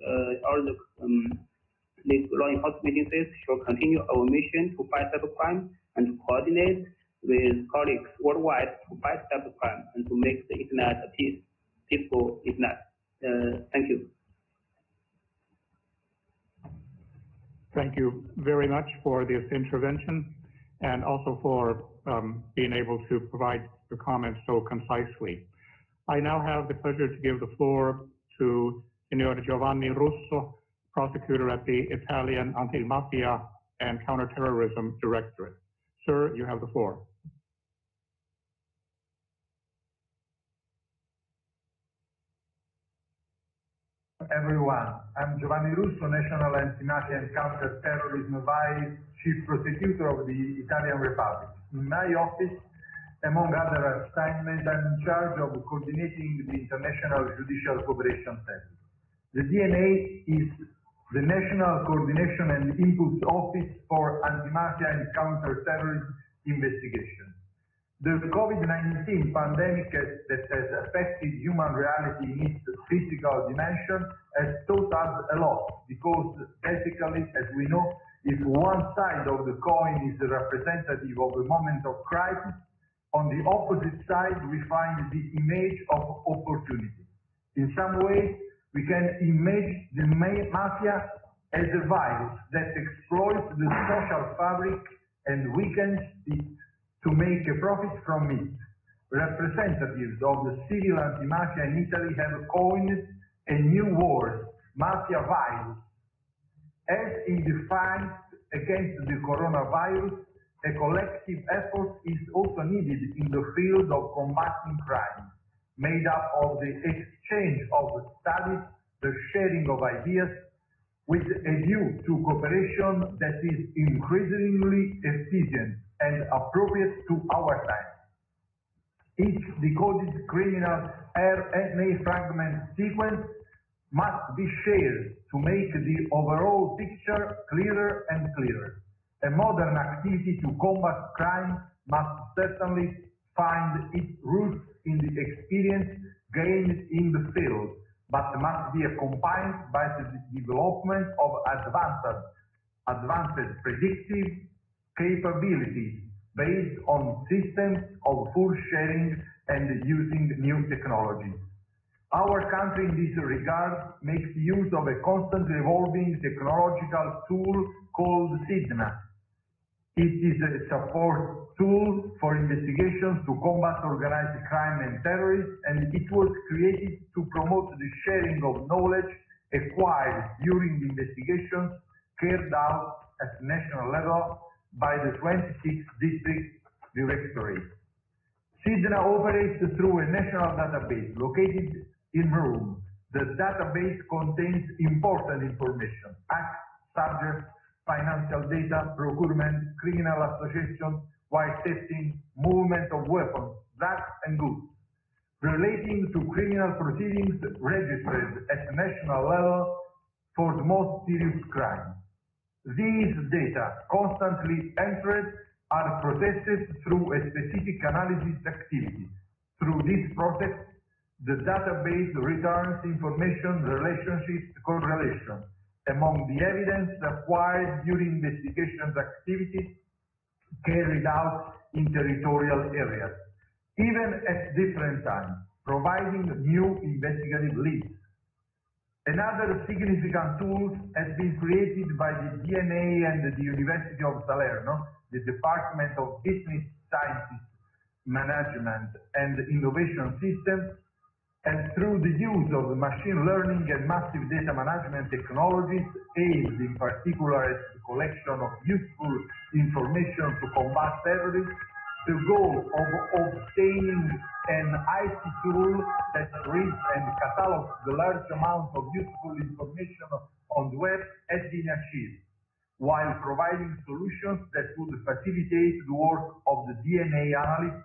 law enforcement agencies should continue our mission to fight cybercrime and to coordinate with colleagues worldwide to fight cybercrime and to make the internet a peaceful internet. Thank you. Thank you very much for this intervention and also for being able to provide your comments so concisely. I now have the pleasure to give the floor to Signor Giovanni Russo, prosecutor at the Italian Anti-Mafia and Counterterrorism Directorate. Sir, you have the floor. Everyone, I'm Giovanni Russo, National Anti-Mafia and Counter-Terrorism Vice Chief Prosecutor of the Italian Republic. In my office, among other assignments, I'm in charge of coordinating the International Judicial Cooperation Center. The DNA is the National Coordination and Input Office for Anti-Mafia and Counter-Terrorism Investigation. The COVID-19 pandemic that has affected human reality in its physical dimension has taught us a lot, because basically, as we know, if one side of the coin is representative of a moment of crisis, on the opposite side we find the image of opportunity. In some ways, we can imagine the mafia as a virus that exploits the social fabric and weakens it to make a profit from it. Representatives of the civil anti-mafia in Italy have coined a new word, mafia virus. As in the fight against the coronavirus, a collective effort is also needed in the field of combating crime, made up of the exchange of studies, the sharing of ideas, with a view to cooperation that is increasingly efficient and appropriate to our time. Each decoded criminal RNA fragment sequence must be shared to make the overall picture clearer and clearer. A modern activity to combat crime must certainly find its roots in the experience gained in the field, but must be accompanied by the development of advanced predictive capabilities based on systems of full sharing and using new technologies. Our country in this regard makes use of a constantly evolving technological tool called SIDNA. It is a support tool for investigations to combat organized crime and terrorism, and it was created to promote the sharing of knowledge acquired during the investigations carried out at national level by the 26 district directorates. SIDNA operates through a national database located in Rome. The database contains important information: acts, subjects, financial data, procurement, criminal associations, wiretapping, movement of weapons, drugs and goods, relating to criminal proceedings registered at national level for the most serious crimes. These data, constantly entered, are processed through a specific analysis activity. Through this process, the database returns information, relationships, correlations among the evidence acquired during investigations activities carried out in territorial areas, even at different times, providing new investigative leads. Another significant tool has been created by the DNA and the University of Salerno, the Department of Business Sciences, Management and Innovation Systems, and through the use of machine learning and massive data management technologies aimed in particular at the collection of useful information to combat terrorism, the goal of obtaining an IT tool that reads and catalogs the large amount of useful information on the web has been achieved, while providing solutions that would facilitate the work of the DNA analysts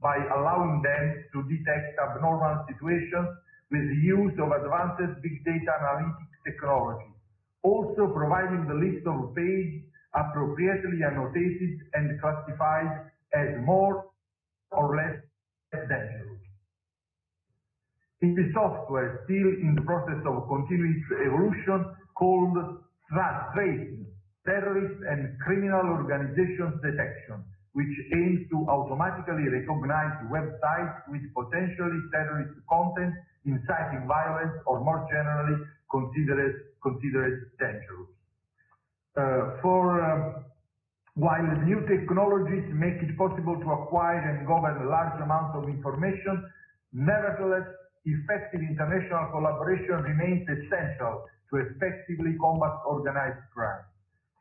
by allowing them to detect abnormal situations with the use of advanced big data analytics technology, also providing the list of pages appropriately annotated and classified as more or less dangerous. In the software still in the process of continuous evolution called tracing, terrorist and criminal organizations detection, which aims to automatically recognize websites with potentially terrorist content, inciting violence, or more generally considered dangerous. While new technologies make it possible to acquire and govern large amounts of information, nevertheless, effective international collaboration remains essential to effectively combat organized crime.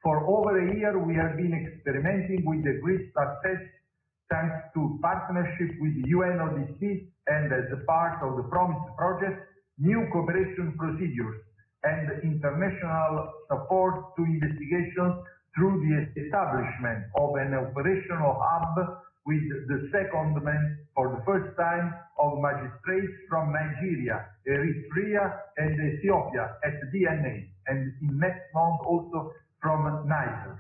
For over a year, we have been experimenting with a great success thanks to partnership with the UNODC and as a part of the PROMISE project, new cooperation procedures and international support to investigations through the establishment of an operational hub with the secondment for the first time of magistrates from Nigeria, Eritrea and Ethiopia at DNA, and in next month also from Niger.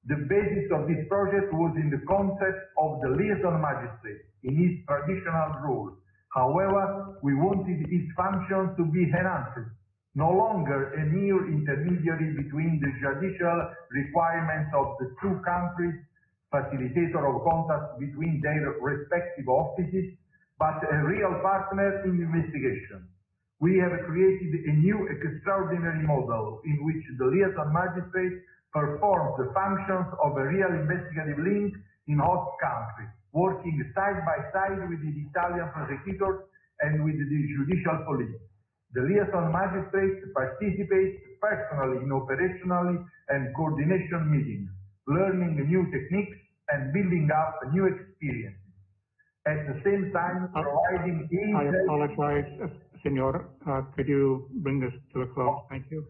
The basis of this project was in the concept of the liaison magistrate in his traditional role. However, we wanted his function to be enhanced, no longer a mere intermediary between the judicial requirements of the two countries, facilitator of contact between their respective offices, but a real partner in investigation. We have created a new extraordinary model in which the liaison magistrate performs the functions of a real investigative link in host country, working side by side with the Italian prosecutors and with the judicial police. The liaison magistrate participates personally in operationally and coordination meetings, learning new techniques and building up new experiences. At the same time, providing I apologize, Senor. Could you bring this to a close? Thank you.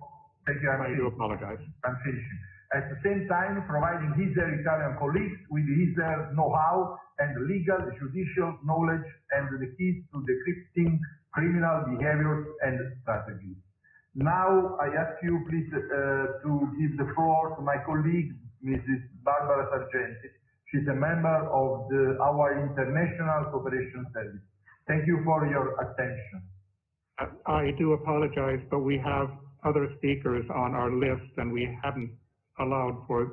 Thank you. I do apologize. I'm finishing. at the same time providing his Italian colleagues with his know-how and legal, judicial knowledge and the keys to decrypting criminal behaviors and strategies. Now, I ask you please to give the floor to my colleague, Mrs. Barbara Sargenti. She's a member of our International Cooperation Service. Thank you for your attention. I do apologize, but we have other speakers on our list and we haven't allowed for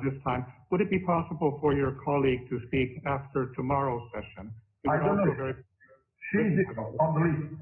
this time. Would it be possible for your colleague to speak after tomorrow's session? I don't know. She's on the list.